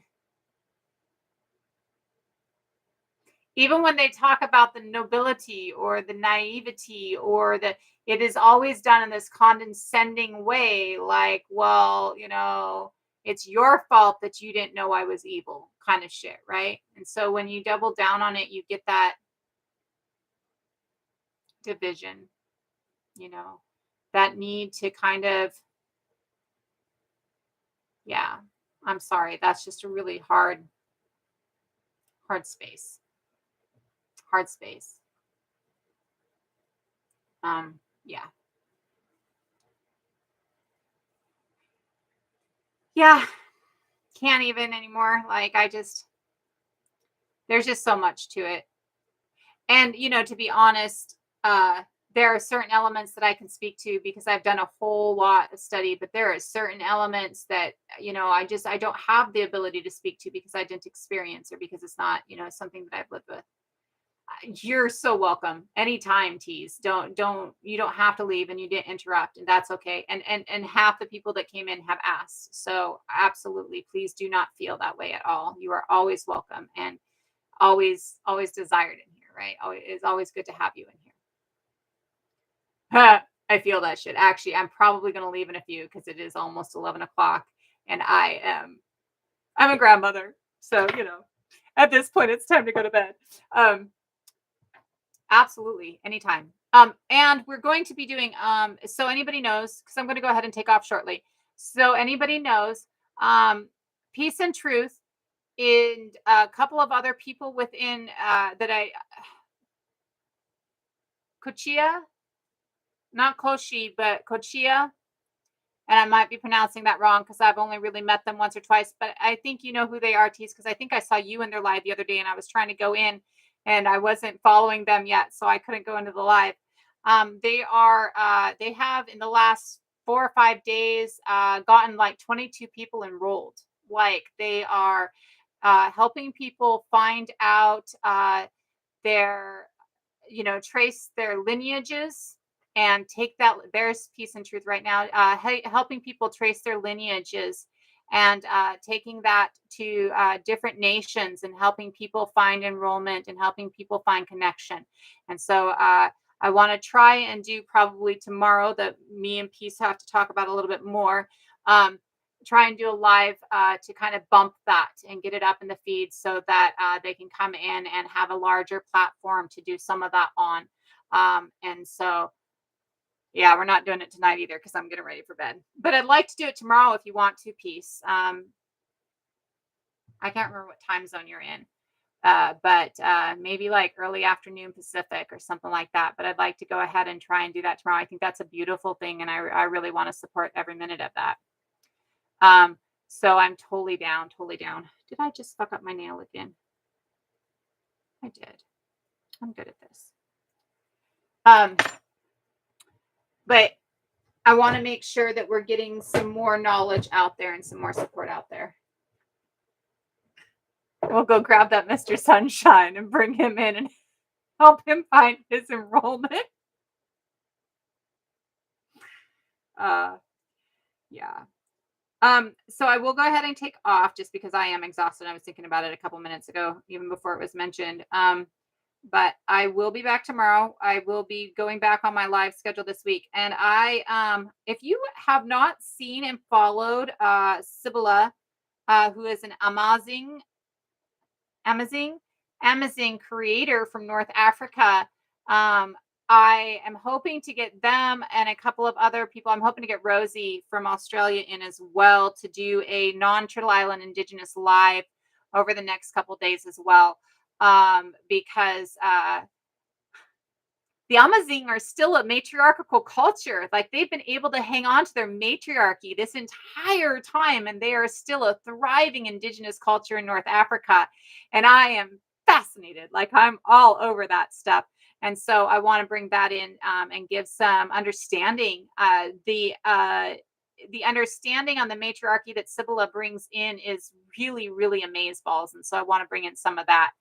even when they talk about the nobility or the naivety or it is always done in this condescending way, like, well, it's your fault that you didn't know I was evil kind of shit, right? And so when you double down on it, you get that division, you know, that need to kind of, yeah, I'm sorry. That's just a really hard space, hard space. Yeah. Yeah. Can't even anymore. Like, there's just so much to it. And, to be honest, there are certain elements that I can speak to because I've done a whole lot of study, but there are certain elements that, I don't have the ability to speak to because I didn't experience or because it's not, something that I've lived with. You're so welcome anytime, Tease. You don't have to leave, and you didn't interrupt, and that's okay. And half the people that came in have asked, so absolutely, please do not feel that way at all. You are always welcome and always desired in here, right? It's always good to have you in here. I feel that shit. Actually, I'm probably going to leave in a few because it is almost 11 o'clock, and I'm a grandmother, so at this point it's time to go to bed. Absolutely, anytime. And we're going to be doing, so anybody knows, because I'm going to go ahead and take off shortly. So anybody knows, Peace and Truth, and a couple of other people within Kochia, not Koshi, but Kochia. And I might be pronouncing that wrong because I've only really met them once or twice, but I think you know who they are, Tease, because I think I saw you in their live the other day and I was trying to go in and I wasn't following them yet, so I couldn't go into the live. They have in the last 4 or 5 days gotten like 22 people enrolled. Like they are helping people find out their, trace their lineages and take that. There's Peace and Truth right now, helping people trace their lineages and taking that to different nations and helping people find enrollment and helping people find connection. And so I want to try and do probably tomorrow that me and Peace have to talk about a little bit more. Try and do a live to kind of bump that and get it up in the feed so that they can come in and have a larger platform to do some of that on. And so, yeah, we're not doing it tonight either because I'm getting ready for bed. But I'd like to do it tomorrow if you want to, Peace. I can't remember what time zone you're in. But maybe like early afternoon Pacific or something like that. But I'd like to go ahead and try and do that tomorrow. I think that's a beautiful thing. And I really want to support every minute of that. So I'm totally down. Did I just fuck up my nail again? I did. I'm good at this. But I want to make sure that we're getting some more knowledge out there and some more support out there. We'll go grab that Mr. Sunshine and bring him in and help him find his enrollment. Yeah. So I will go ahead and take off just because I am exhausted. I was thinking about it a couple minutes ago, even before it was mentioned. But I will be back tomorrow. I will be going back on my live schedule this week. And if you have not seen and followed Sibylla, who is an Amazing creator from North Africa, I am hoping to get them and a couple of other people. I'm hoping to get Rosie from Australia in as well to do a non-Turtle Island Indigenous live over the next couple of days as well. Because the Amazigh are still a matriarchal culture. Like they've been able to hang on to their matriarchy this entire time, and they are still a thriving indigenous culture in North Africa. And I am fascinated. Like I'm all over that stuff. And so I want to bring that in and give some understanding. The understanding on the matriarchy that Sibylla brings in is really, really amazeballs. And so I want to bring in some of that.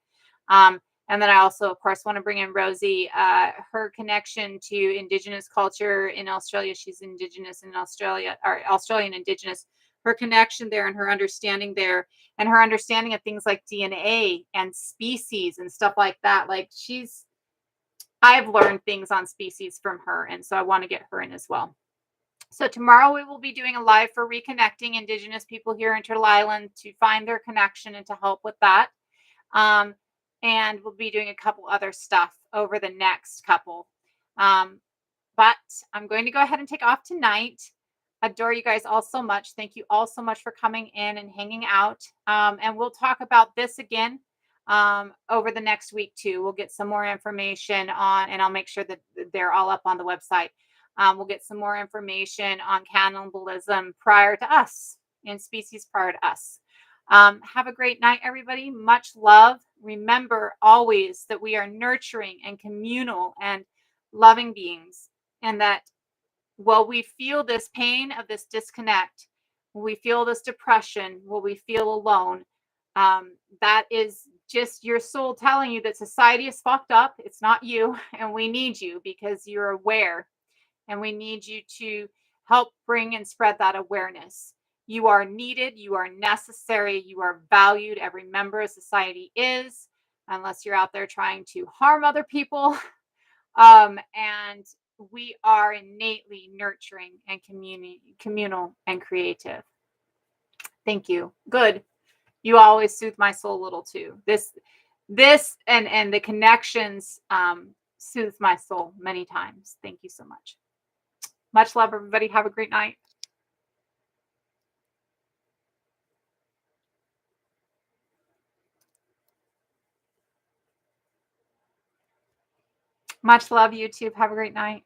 And then I also, of course, want to bring in Rosie, her connection to Indigenous culture in Australia. She's Indigenous in Australia, or Australian Indigenous. Her connection there and her understanding there and her understanding of things like DNA and species and stuff like that. Like I've learned things on species from her. And so I want to get her in as well. So tomorrow we will be doing a live for reconnecting Indigenous people here in Turtle Island to find their connection and to help with that. And we'll be doing a couple other stuff over the next couple. But I'm going to go ahead and take off tonight. Adore you guys all so much. Thank you all so much for coming in and hanging out. And we'll talk about this again over the next week too. We'll get some more information on, and I'll make sure that they're all up on the website. We'll get some more information on cannibalism prior to us and species prior to us. Have a great night, everybody. Much love. Remember always that we are nurturing and communal and loving beings, and that while we feel this pain of this disconnect, when we feel this depression, when we feel alone, that is just your soul telling you that society is fucked up. It's not you, and we need you because you're aware, and we need you to help bring and spread that awareness. You are needed. You are necessary. You are valued. Every member of society is, unless you're out there trying to harm other people. And we are innately nurturing and communal and creative. Thank you. Good. You always soothe my soul a little too. This and the connections soothe my soul many times. Thank you so much. Much love, everybody. Have a great night. Much love, YouTube. Have a great night.